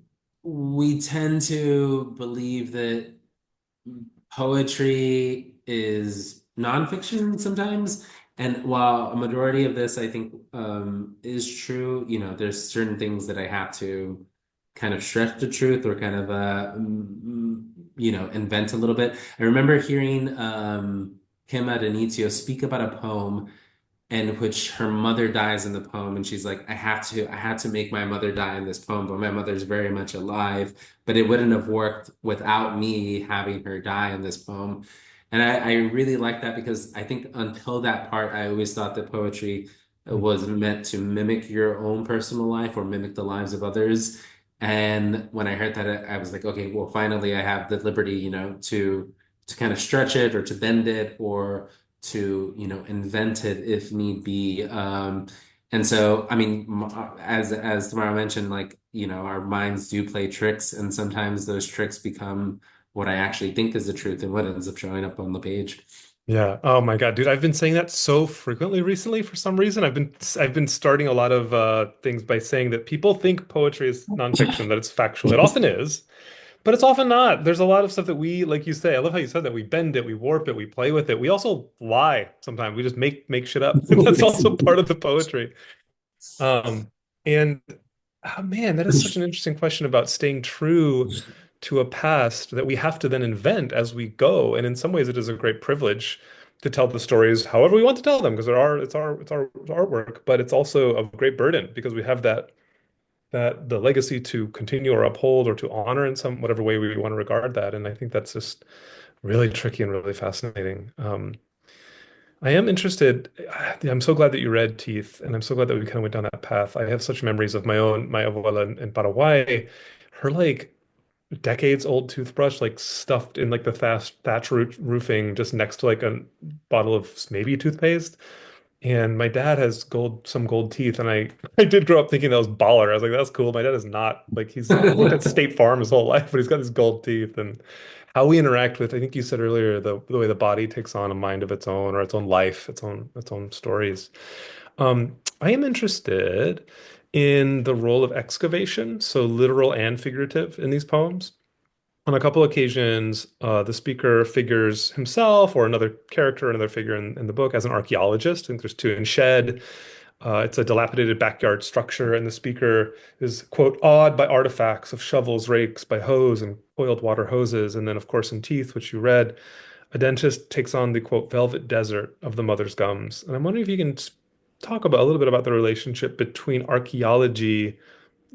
we tend to believe that poetry is nonfiction sometimes. And while a majority of this, I think, is true, there's certain things that I have to kind of stretch the truth or kind of, invent a little bit. I remember hearing Kim Adenizio speak about a poem in which her mother dies in the poem, and she's like, I had to make my mother die in this poem, but my mother's very much alive, but it wouldn't have worked without me having her die in this poem. And I really like that because I think until that part, I always thought that poetry was meant to mimic your own personal life or mimic the lives of others. And when I heard that, I was like, okay, well, finally I have the liberty, to kind of stretch it or to bend it or to invent it if need be. And so I mean, as Tamara mentioned, like our minds do play tricks, and sometimes those tricks become what I actually think is the truth and what ends up showing up on the page. Yeah. Oh my God, dude, I've been saying that so frequently recently for some reason. I've been starting a lot of things by saying that people think poetry is nonfiction, that it's factual. It often is. But it's often not. There's a lot of stuff that we, like you say, I love how you said that we bend it, we warp it, we play with it. We also lie sometimes. We just make shit up. That's also part of the poetry. Um, and oh man, that is such an interesting question about staying true to a past that we have to then invent as we go. And in some ways, it is a great privilege to tell the stories however we want to tell them because it's artwork, but it's also a great burden because we have that the legacy to continue or uphold or to honor in some whatever way we want to regard that. And I think that's just really tricky and really fascinating. I am interested. I'm so glad that you read Teeth, and I'm so glad that we kind of went down that path. I have such memories of my abuela in Paraguay, her like decades old toothbrush like stuffed in like the thatch roofing just next to like a bottle of maybe toothpaste. And my dad has some gold teeth, and I did grow up thinking that was baller. I was like, that's cool. My dad is not like he's worked at State Farm his whole life, but he's got his gold teeth. And how we interact with, I think you said earlier, the way the body takes on a mind of its own or its own life, its own stories. I am interested in the role of excavation, so literal and figurative in these poems. On a couple occasions, the speaker figures himself or another character, another figure in the book as an archaeologist. I think there's two in Shed. It's a dilapidated backyard structure, and the speaker is, quote, awed by artifacts of shovels, rakes, by hose and oiled water hoses. And then, of course, in Teeth, which you read, a dentist takes on the, quote, velvet desert of the mother's gums. And I'm wondering if you can talk about a little bit about the relationship between archaeology,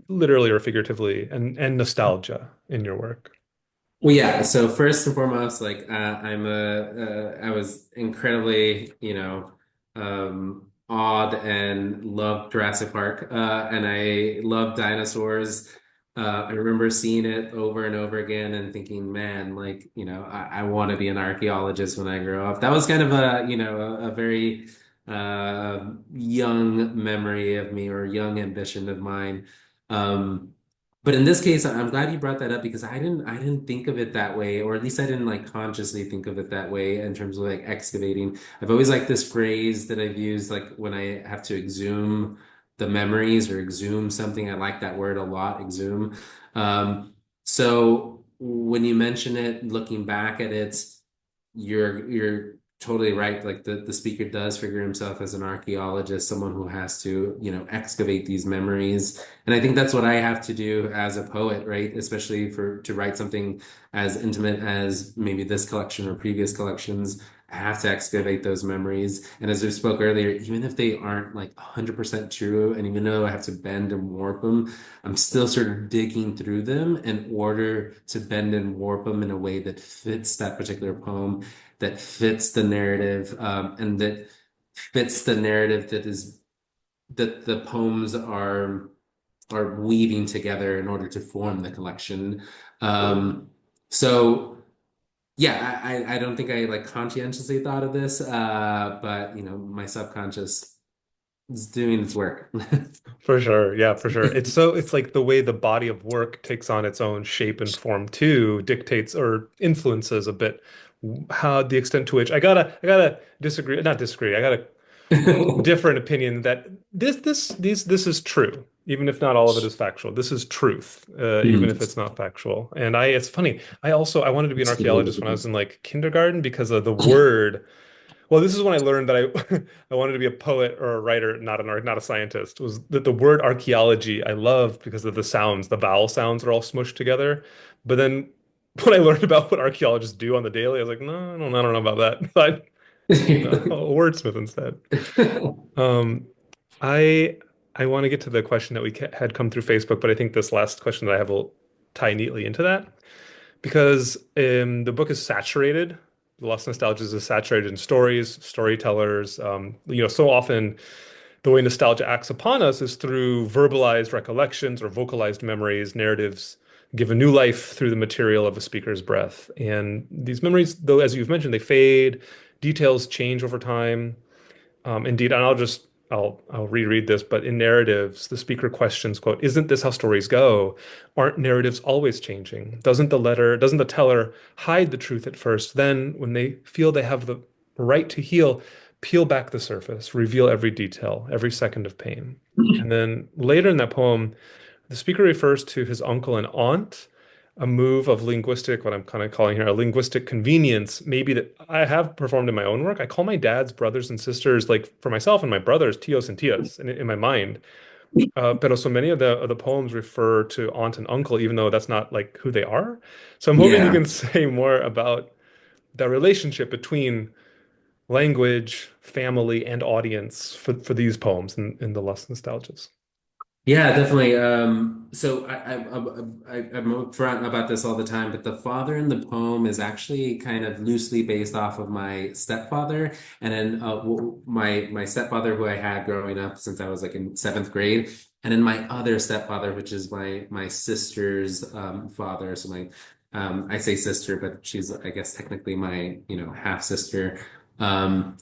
literally or figuratively, and nostalgia in your work. Well, yeah. So first and foremost, like I was incredibly, awed and loved Jurassic Park, and I love dinosaurs. I remember seeing it over and over again and thinking, man, like, I want to be an archaeologist when I grow up. That was kind of a very young memory of me or young ambition of mine. Um, but in this case, I'm glad you brought that up because I didn't think of it that way, or at least I didn't like consciously think of it that way in terms of like excavating. I've always liked this phrase that I've used like when I have to exhume the memories or exhume something. I like that word a lot, exhume. So when you mention it, looking back at it, you're totally right. Like the speaker does figure himself as an archaeologist, someone who has to, excavate these memories. And I think that's what I have to do as a poet, right? Especially for to write something as intimate as maybe this collection or previous collections. I have to excavate those memories. And as we spoke earlier, even if they aren't like 100% true, and even though I have to bend and warp them, I'm still sort of digging through them in order to bend and warp them in a way that fits that particular poem, that fits the narrative, and that fits the narrative that the poems are weaving together in order to form the collection. So yeah, I don't think I like conscientiously thought of this, but my subconscious is doing its work. For sure. Yeah, for sure. It's like the way the body of work takes on its own shape and form too dictates or influences a bit how the extent to which I gotta disagree, not disagree. I got a different opinion that this is true, even if not all of it is factual. This is truth, even if it's not factual. And it's funny. I wanted to be an archaeologist when I was in like kindergarten because of the word. Well, this is when I learned that I I wanted to be a poet or a writer, not a scientist. Was that the word archaeology I loved because of the sounds, the vowel sounds are all smushed together. But then when I learned about what archaeologists do on the daily, I was like, no, I don't know about that. But a wordsmith instead. Um, I I want to get to the question that had come through Facebook, but I think this last question that I have will tie neatly into that because the book is saturated. The Lost Nostalgia is saturated in stories, storytellers. So often the way nostalgia acts upon us is through verbalized recollections or vocalized memories, narratives give a new life through the material of a speaker's breath. And these memories, though, as you've mentioned, they fade, details change over time. Indeed, and I'll reread this, but in narratives, the speaker questions, quote, "Isn't this how stories go? Aren't narratives always changing? Doesn't the teller hide the truth at first? Then, when they feel they have the right to heal, peel back the surface, reveal every detail, every second of pain." And then later in that poem, the speaker refers to his uncle and aunt, a move of linguistic, what I'm kind of calling here a linguistic convenience, maybe that I have performed in my own work. I call my dad's brothers and sisters, like for myself and my brothers, tios and tias in my mind. Pero so many of the poems refer to aunt and uncle, even though that's not like who they are. So I'm hoping you Yeah. can say more about the relationship between language, family, and audience for these poems in the Lost Nostalgias. Yeah, definitely. So I'm upfront about this all the time, but the father in the poem is actually kind of loosely based off of my stepfather, and then my stepfather who I had growing up since I was like in seventh grade, and then my other stepfather, which is my sister's father. So my I say sister, but she's I guess technically my half sister. Um,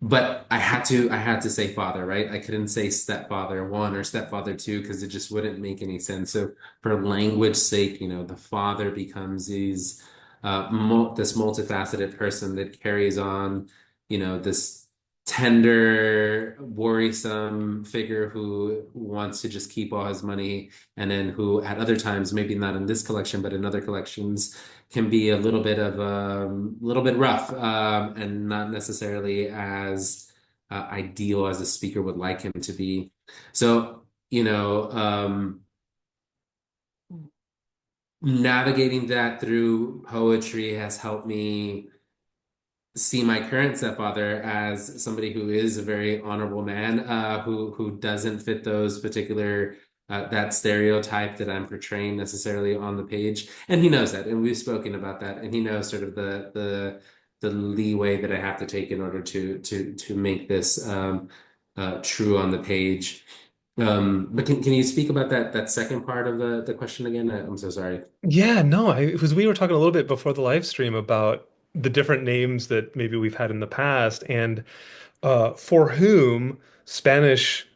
but I had to say father, right? I couldn't say stepfather one or stepfather two because it just wouldn't make any sense. So for language sake, the father becomes this multifaceted person that carries on, this tender, worrisome figure who wants to just keep all his money, and then who at other times, maybe not in this collection, but in other collections, can be a little bit rough, and not necessarily as ideal as a speaker would like him to be. So, navigating that through poetry has helped me see my current stepfather as somebody who is a very honorable man, who doesn't fit those particular that stereotype that I'm portraying necessarily on the page, and he knows that, and we've spoken about that, and he knows sort of the leeway that I have to take in order to make this true on the page. But can you speak about that second part of the question again? I'm so sorry. Yeah, no, because we were talking a little bit before the live stream about the different names that maybe we've had in the past, and for whom Spanish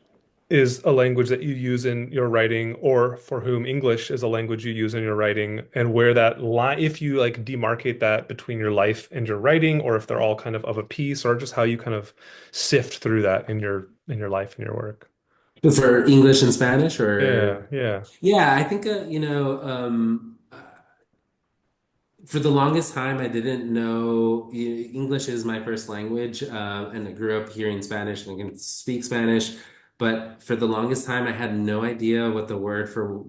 is a language that you use in your writing, or for whom English is a language you use in your writing, and where that line, if you like demarcate that between your life and your writing, or if they're all kind of a piece, or just how you kind of sift through that in your life and your work. For English and Spanish, Yeah, or yeah. yeah, I think for the longest time, I didn't know English is my first language, and I grew up hearing Spanish and I can speak Spanish. But for the longest time, I had no idea what the word for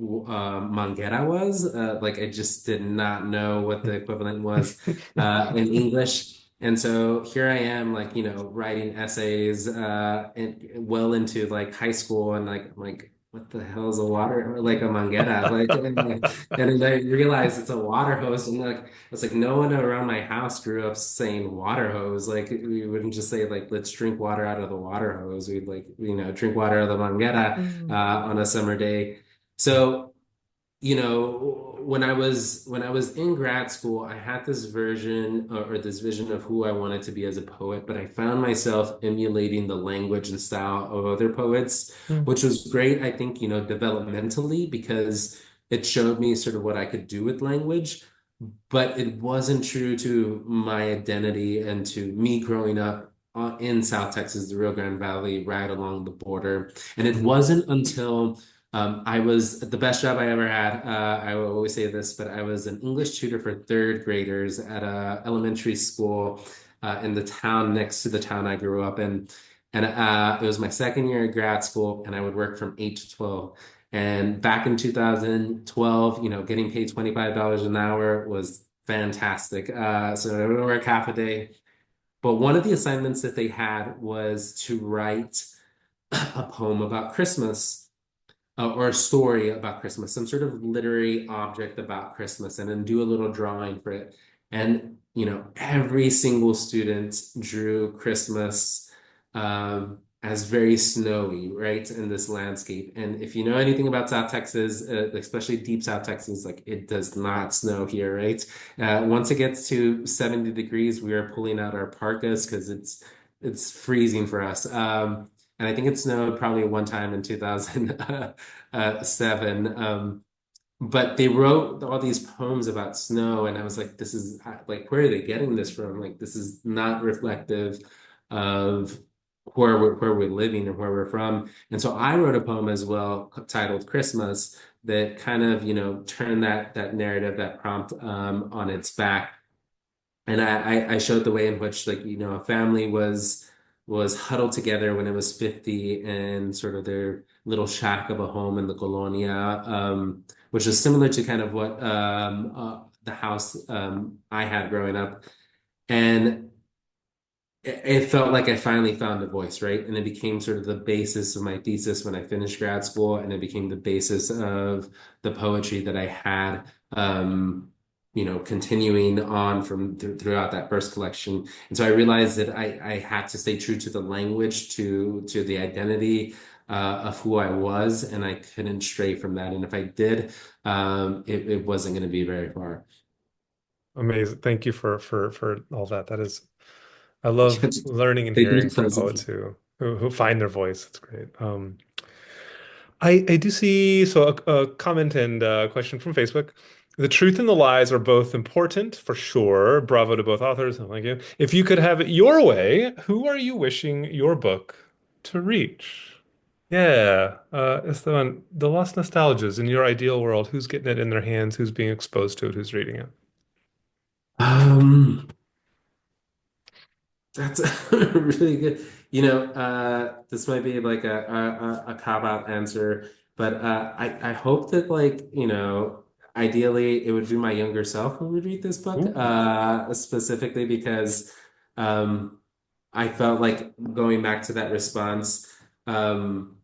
manguera was. Like, I just did not know what the equivalent was in English. And so here I am, like, writing essays well into like high school, and like, I'm like, what the hell is a water, like a manguera? Like, and then I realized it's a water hose, and like it's like no one around my house grew up saying water hose. Like, we wouldn't just say like let's drink water out of the water hose. We'd like drink water out of the manguera Mm. on a summer day. So when I was in grad school, I had this version, or this vision of who I wanted to be as a poet, but I found myself emulating the language and style of other poets, Mm. which was great, I think, developmentally, because it showed me sort of what I could do with language, but it wasn't true to my identity and to me growing up in South Texas, the Rio Grande Valley, right along the border. And it Mhm. wasn't until I was the best job I ever had. I will always say this, but I was an English tutor for third graders at a elementary school in the town next to the town I grew up in. And it was my second year at grad school, and I would work from 8 to 12. And back in 2012, getting paid $25 an hour was fantastic. So I would work half a day. But one of the assignments that they had was to write a poem about Christmas, or a story about Christmas, some sort of literary object about Christmas, and then do a little drawing for it. And, every single student drew Christmas as very snowy, right, in this landscape. And if you know anything about South Texas, especially deep South Texas, like it does not snow here, right? Once it gets to 70 degrees, we are pulling out our parkas because it's freezing for us. And I think it snowed probably one time in 2007. But they wrote all these poems about snow, and I was like, this is like, where are they getting this from? Like, this is not reflective of where we're living or where we're from. And so I wrote a poem as well titled Christmas that kind of, turned that narrative, that prompt on its back. And I showed the way in which, like, a family was huddled together when it was 50 in sort of their little shack of a home in the colonia, which is similar to kind of what the house I had growing up. And it felt like I finally found a voice, right? And it became sort of the basis of my thesis when I finished grad school, and it became the basis of the poetry that I had, continuing on from throughout that first collection. And so I realized that I had to stay true to the language, to the identity of who I was, and I couldn't stray from that. And if I did, it wasn't going to be very far. Amazing. Thank you for all that. That is, I love learning and Thank you hearing for from closing. poets who find their voice. It's great. I do see a comment and question from Facebook. The truth and the lies are both important for sure. Bravo to both authors. Thank you. If you could have it your way, who are you wishing your book to reach? Yeah, it's the lost nostalgias in your ideal world. Who's getting it in their hands? Who's being exposed to it? Who's reading it? Um, that's really good. This might be like a cop-out answer, but I hope that like, ideally it would be my younger self who would read this book, Ooh. specifically because um, I felt like going back to that response, um,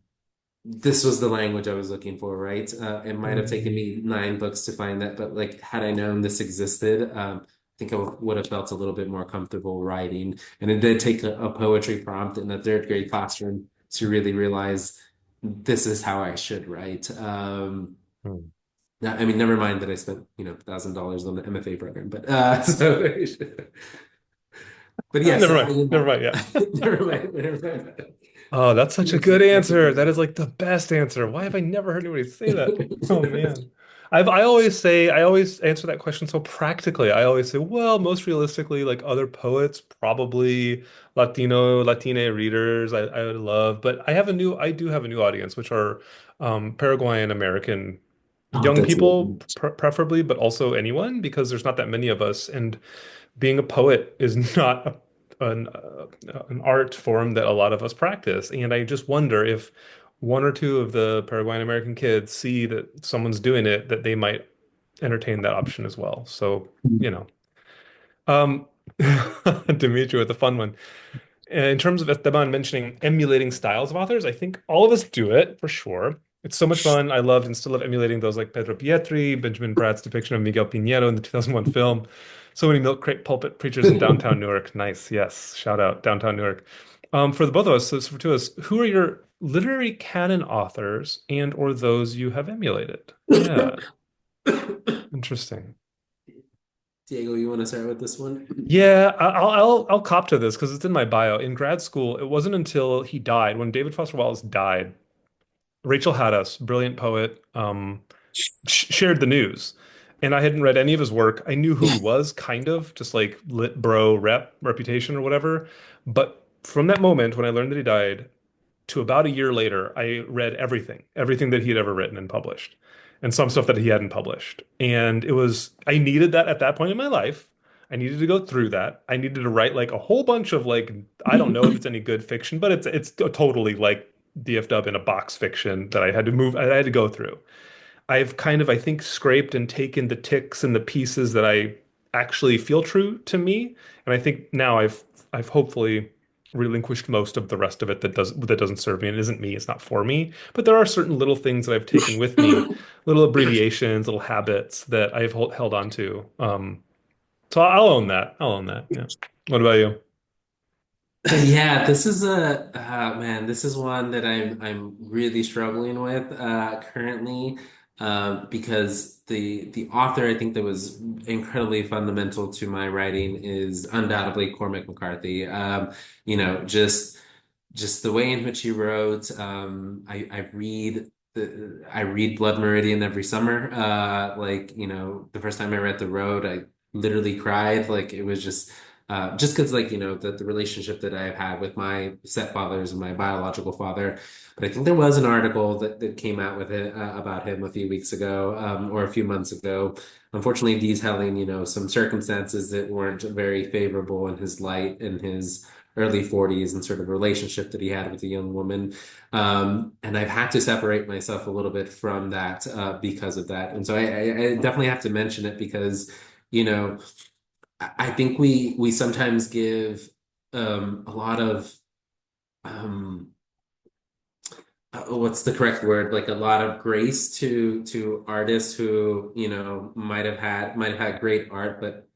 this was the language I was looking for, right? It might have taken Mm. me 9 books to find that, but like had I known this existed, I think I would have felt a little bit more comfortable writing. And it did take a poetry prompt in the third grade classroom to really realize this is how I should write. Hmm. I mean, never mind that I spent, $1,000 on the MFA program, but but yes, Never mind. Never mind. Yeah. never mind, never mind. Oh, that's such a Yes, good that's a answer. That good is like the best answer. Why have I never heard anybody say that? Oh one. man. I always answer that question so practically. I always say, well, most realistically, like other poets, probably Latine readers, I would love, but I do have a new audience, which are Paraguayan American Oh, young that's people, good. preferably, but also anyone, because there's not that many of us. And being a poet is not an art form that a lot of us practice. And I just wonder if one or two of the Paraguayan American kids see that someone's doing it, that they might entertain that option as well. So, you know. Um, Dimitri with a fun one. In terms of Esteban mentioning emulating styles of authors, I think all of us do it for sure. It's so much fun. I loved and still love emulating those like Pedro Pietri, Benjamin Bratt's depiction of Miguel Piñero in the 2001 film. So many milk crate pulpit preachers in downtown Newark. Nice. Yes. Shout out downtown Newark. For the both of us, so for two of us, who are your literary canon authors and or those you have emulated? Yeah. Interesting. Diego, you want to start with this one? Yeah, I'll cop to this because it's in my bio. In grad school, it wasn't until he died, when David Foster Wallace died, Rachel Hadas, brilliant poet, shared the news. And I hadn't read any of his work. I knew who he was, kind of, just like lit bro reputation or whatever. But from that moment when I learned that he died, to about a year later, I read everything that he had ever written and published, and some stuff that he hadn't published. And I needed that at that point in my life. I needed to go through that. I needed to write like a whole bunch of like, I don't know if it's any good fiction, but it's totally like DFW in a box fiction that I had to go through. I've kind of, I think, scraped and taken the ticks and the pieces that I actually feel true to me. And I think now I've hopefully relinquished most of the rest of it that doesn't serve me and isn't me. It's not for me. But there are certain little things that I've taken with me, little abbreviations, little habits that I've held on to. So I'll own that. I'll own that. Yeah. What about you? Yeah, this is man, this is one that I'm really struggling with currently because the author I think that was incredibly fundamental to my writing is undoubtedly Cormac McCarthy. Just the way in which he wrote. I read Blood Meridian every summer. The first time I read The Road, I literally cried. Like it was just because like the relationship that I've had with my stepfathers and my biological father. But I think there was an article that came out with it about him a few weeks ago or a few months ago, unfortunately detailing some circumstances that weren't very favorable in his light in his early 40s and sort of relationship that he had with a young woman. And I've had to separate myself a little bit from that because of that. And so I definitely have to mention it because, you know, I think we sometimes give a lot of um, what's the correct word? Like a lot of grace to artists who, might have had great art, but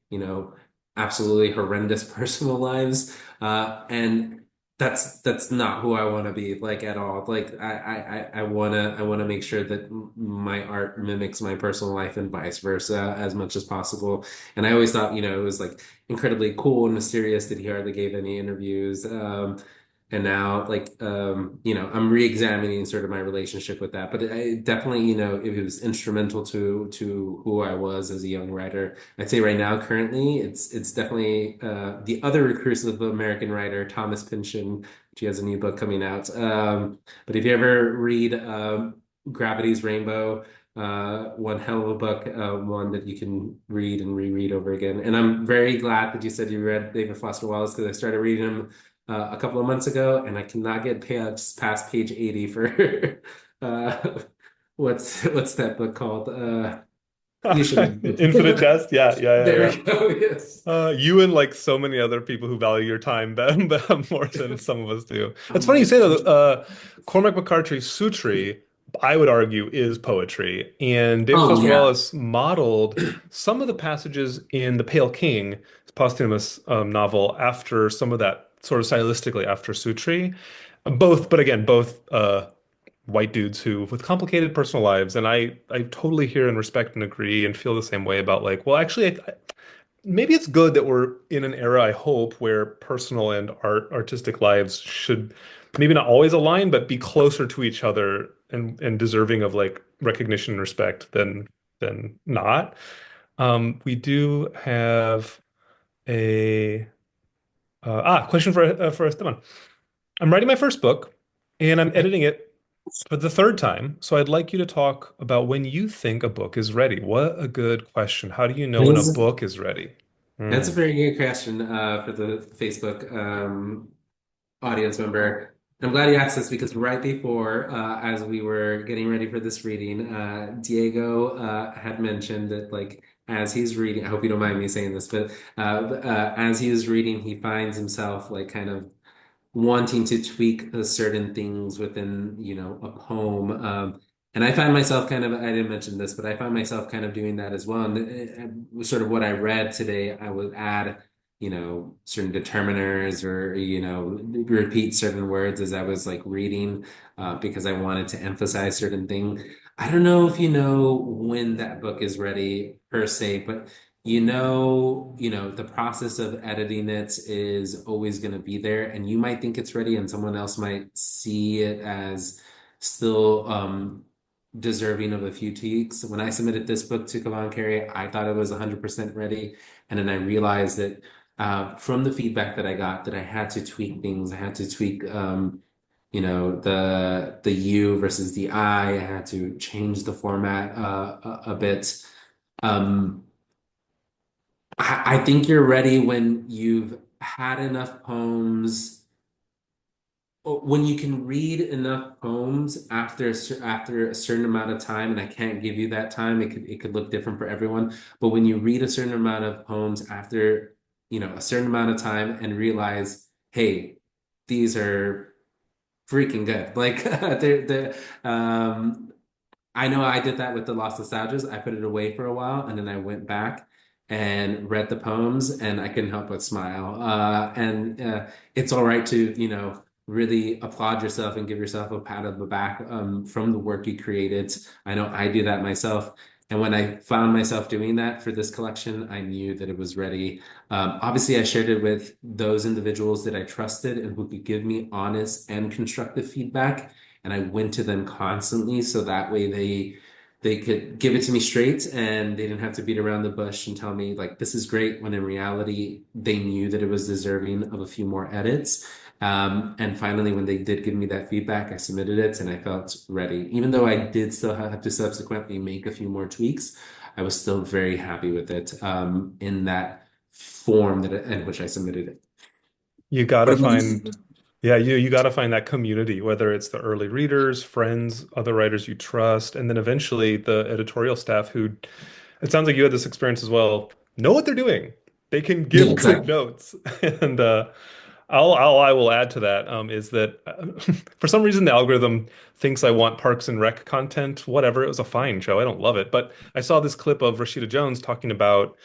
absolutely horrendous personal lives. And that's not who I want to be like at all. Like I wanna make sure that my art mimics my personal life and vice versa as much as possible. And I always thought, it was like incredibly cool and mysterious that he hardly gave any interviews. And now, like, I'm re-examining sort of my relationship with that. But I definitely, it was instrumental to who I was as a young writer. I'd say right now, currently, it's definitely the other reclusive American writer, Thomas Pynchon. She has a new book coming out. But if you ever read Gravity's Rainbow, one hell of a book, one that you can read and reread over again. And I'm very glad that you said you read David Foster Wallace because I started reading him a couple of months ago, and I cannot get past page 80 for uh, what's that book called? You should Infinite know. Jest. Yeah, yeah, yeah, There yeah. we go. Yes. You and like so many other people who value your time more than some of us do. It's funny you Um, say that. Cormac McCarthy's Sutri, I would argue, is poetry, and David oh Foster yeah. Wallace modeled some of the passages in The Pale King, his posthumous novel, after some of that sort of stylistically after Sutri. Both, but again, both white dudes who with complicated personal lives, and I totally hear and respect and agree and feel the same way about like, well, actually, maybe it's good that we're in an era, I hope, where personal and artistic lives should maybe not always align, but be closer to each other and deserving of like recognition and respect than not. We do have a question for Esteban. I'm writing my first book, and I'm Okay. editing it for the third time. So I'd like you to talk about when you think a book is ready. What a good question. How do you know when a book is ready? That's a Hmm. very good question for the Facebook audience member. I'm glad you asked this because right before, as we were getting ready for this reading, Diego had mentioned that, like, as he's reading, I hope you don't mind me saying this, but as he was reading, he finds himself, like, kind of wanting to tweak certain things within, a poem. And I find myself kind of, I didn't mention this, but I find myself kind of doing that as well. And sort of what I read today, I would add, certain determiners or, repeat certain words as I was like reading, because I wanted to emphasize certain thing. I don't know if you know when that book is ready per se, but the process of editing it is always going to be there, and you might think it's ready, and someone else might see it as still deserving of a few tweaks. When I submitted this book to CavanKerry, I thought it was 100% ready, and then I realized that from the feedback that I got, that I had to tweak things. I had to tweak, the U versus the I. I had to change the format a bit. Um, I think you're ready when you've had enough poems, or when you can read enough poems after a certain amount of time. And I can't give you that time. It could look different for everyone. But when you read a certain amount of poems after, a certain amount of time and realize, hey, these are freaking good. Like they're I know I did that with the Lost Nostalgias. I put it away for a while, and then I went back and read the poems, and I couldn't help but smile. And it's all right to, really applaud yourself and give yourself a pat on the back from the work you created. I know I do that myself. And when I found myself doing that for this collection, I knew that it was ready. Obviously, I shared it with those individuals that I trusted and who could give me honest and constructive feedback, and I went to them constantly so that way they could give it to me straight, and they didn't have to beat around the bush and tell me like this is great, when in reality they knew that it was deserving of a few more edits. And finally, when they did give me that feedback, I submitted it and I felt ready. Even though I did still have to subsequently make a few more tweaks, I was still very happy with it in that form in which I submitted it. You What gotta about find, you? yeah, you gotta find that community, whether it's the early readers, friends, other writers you trust, and then eventually the editorial staff who, it sounds like you had this experience as well, know what they're doing. They can Yeah, give good exactly. notes. And all I will add to that is that for some reason the algorithm thinks I want Parks and Rec content. Whatever, it was a fine show. I don't love it, but I saw this clip of Rashida Jones talking about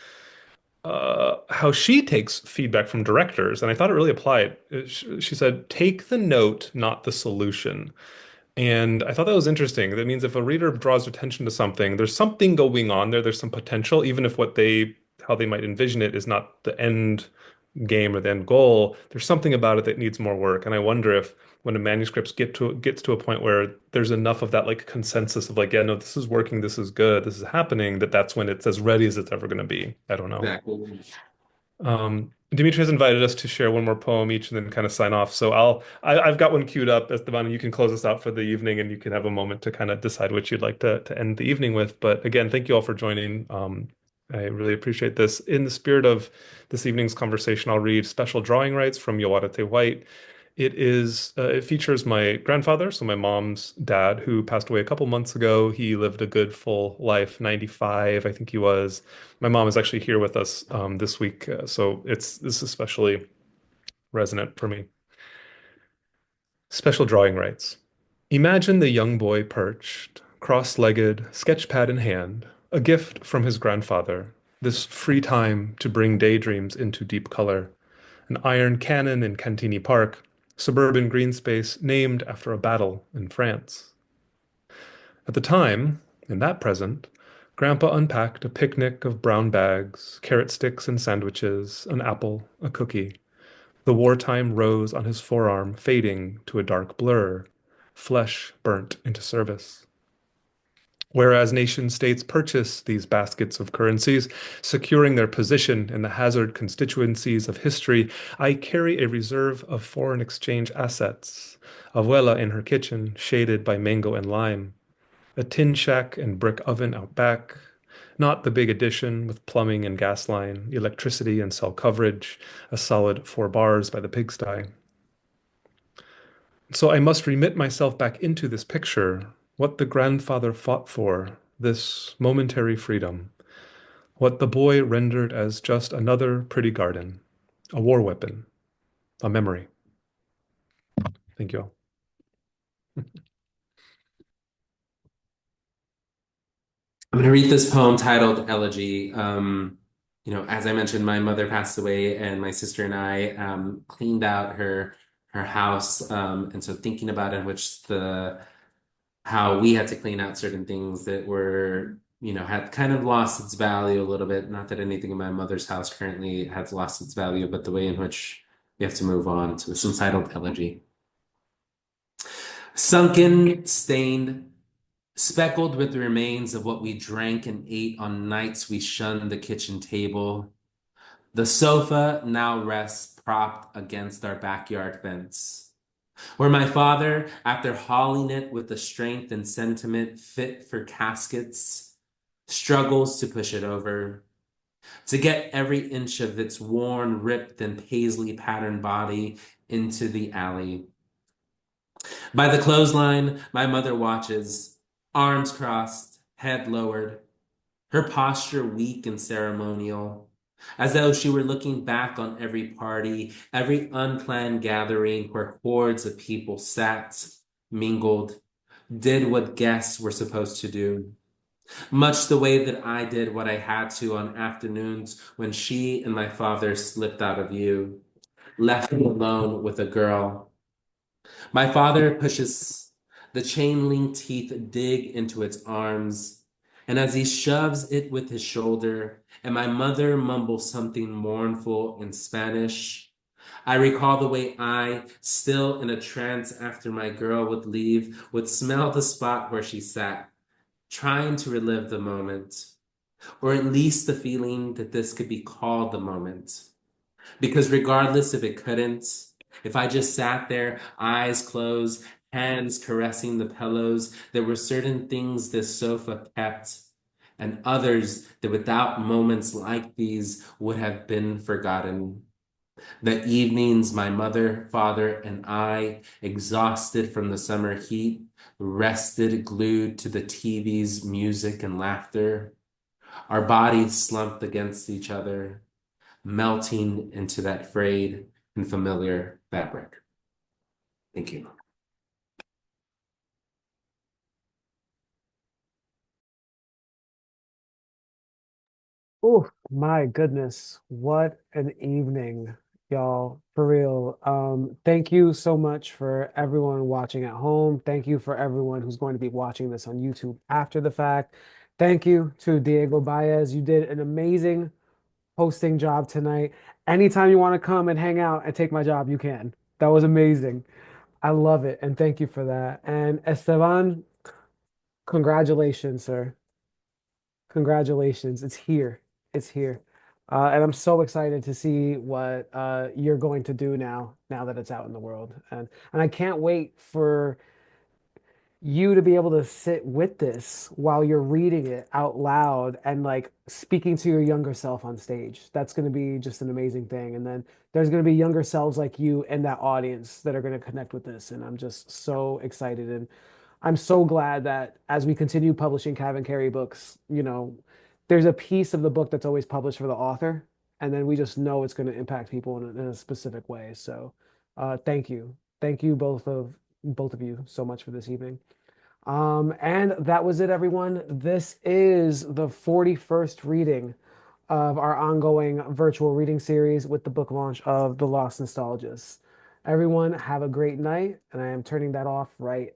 how she takes feedback from directors, and I thought it really applied. She said, "Take the note, not the solution." And I thought that was interesting. That means if a reader draws attention to something, there's something going on there. There's some potential, even if how they might envision it is not the end game or the end goal, there's something about it that needs more work. And I wonder if when a manuscript gets to a point where there's enough of that like consensus of like, yeah, no, this is working, this is good, this is happening, that's when it's as ready as it's ever going to be. I don't know. Exactly. Dimitri has invited us to share one more poem each and then kind of sign off. So I've got one queued up, Esteban, and you can close us out for the evening and you can have a moment to kind of decide which you'd like to end the evening with. But again, thank you all for joining. I really appreciate this. In the spirit of this evening's conversation, I'll read Special Drawing Rights from Yaguareté White. It features my grandfather, so my mom's dad, who passed away a couple months ago. He lived a good full life, 95, I think he was. My mom is actually here with us this week, so this is especially resonant for me. Special drawing rights. Imagine the young boy perched, cross-legged, sketch pad in hand, a gift from his grandfather, this free time to bring daydreams into deep color. An iron cannon in Cantini Park, suburban green space named after a battle in France. At the time, in that present, Grandpa unpacked a picnic of brown bags, carrot sticks and sandwiches, an apple, a cookie. The wartime rose on his forearm, fading to a dark blur, flesh burnt into service. Whereas nation states purchase these baskets of currencies, securing their position in the hazard constituencies of history, I carry a reserve of foreign exchange assets. Abuela in her kitchen, shaded by mango and lime. A tin shack and brick oven out back. Not the big addition with plumbing and gas line, electricity and cell coverage, a solid 4 bars by the pigsty. So I must remit myself back into this picture, what the grandfather fought for, this momentary freedom, what the boy rendered as just another pretty garden, a war weapon, a memory. Thank you all. I'm going to read this poem titled Elegy. As I mentioned, my mother passed away, and my sister and I cleaned out her house. And so thinking about in which the how we had to clean out certain things that were, had kind of lost its value a little bit. Not that anything in my mother's house currently has lost its value, but the way in which we have to move on. So it's entitled Elegy. Sunken, stained, speckled with the remains of what we drank and ate on nights we shunned the kitchen table. The sofa now rests propped against our backyard fence, where my father, after hauling it with the strength and sentiment fit for caskets, struggles to push it over, to get every inch of its worn, ripped, and paisley patterned body into the alley. By the clothesline, my mother watches, arms crossed, head lowered, her posture weak and ceremonial, as though she were looking back on every party, every unplanned gathering where hordes of people sat, mingled, did what guests were supposed to do. Much the way that I did what I had to on afternoons when she and my father slipped out of view, left me alone with a girl. My father pushes the chain link teeth dig into its arms, and as he shoves it with his shoulder, and my mother mumbles something mournful in Spanish, I recall the way I, still in a trance after my girl would leave, would smell the spot where she sat, trying to relive the moment, or at least the feeling that this could be called the moment. Because regardless if it couldn't, if I just sat there, eyes closed, hands caressing the pillows, there were certain things this sofa kept, and others that without moments like these would have been forgotten. The evenings my mother, father, and I, exhausted from the summer heat, rested glued to the TV's music and laughter, our bodies slumped against each other, melting into that frayed and familiar fabric. Thank you. Oh my goodness, what an evening, y'all. For real. Thank you so much for everyone watching at home. Thank you for everyone who's going to be watching this on YouTube after the fact. Thank you to Diego Baez. You did an amazing hosting job tonight. Anytime you want to come and hang out and take my job, you can. That was amazing. I love it. And thank you for that. And Esteban, congratulations, sir. Congratulations. It's here. It's here. And I'm so excited to see what you're going to do now that it's out in the world. And I can't wait for you to be able to sit with this while you're reading it out loud and like speaking to your younger self on stage. That's going to be just an amazing thing. And then there's going to be younger selves like you in that audience that are going to connect with this. And I'm just so excited. And I'm so glad that as we continue publishing CavanKerry books, there's a piece of the book that's always published for the author. And then we just know it's going to impact people in a specific way. So thank you. Thank you both of you so much for this evening. And that was it, everyone. This is the 41st reading of our ongoing virtual reading series with the book launch of The Lost Nostalgists. Everyone, have a great night, and I am turning that off right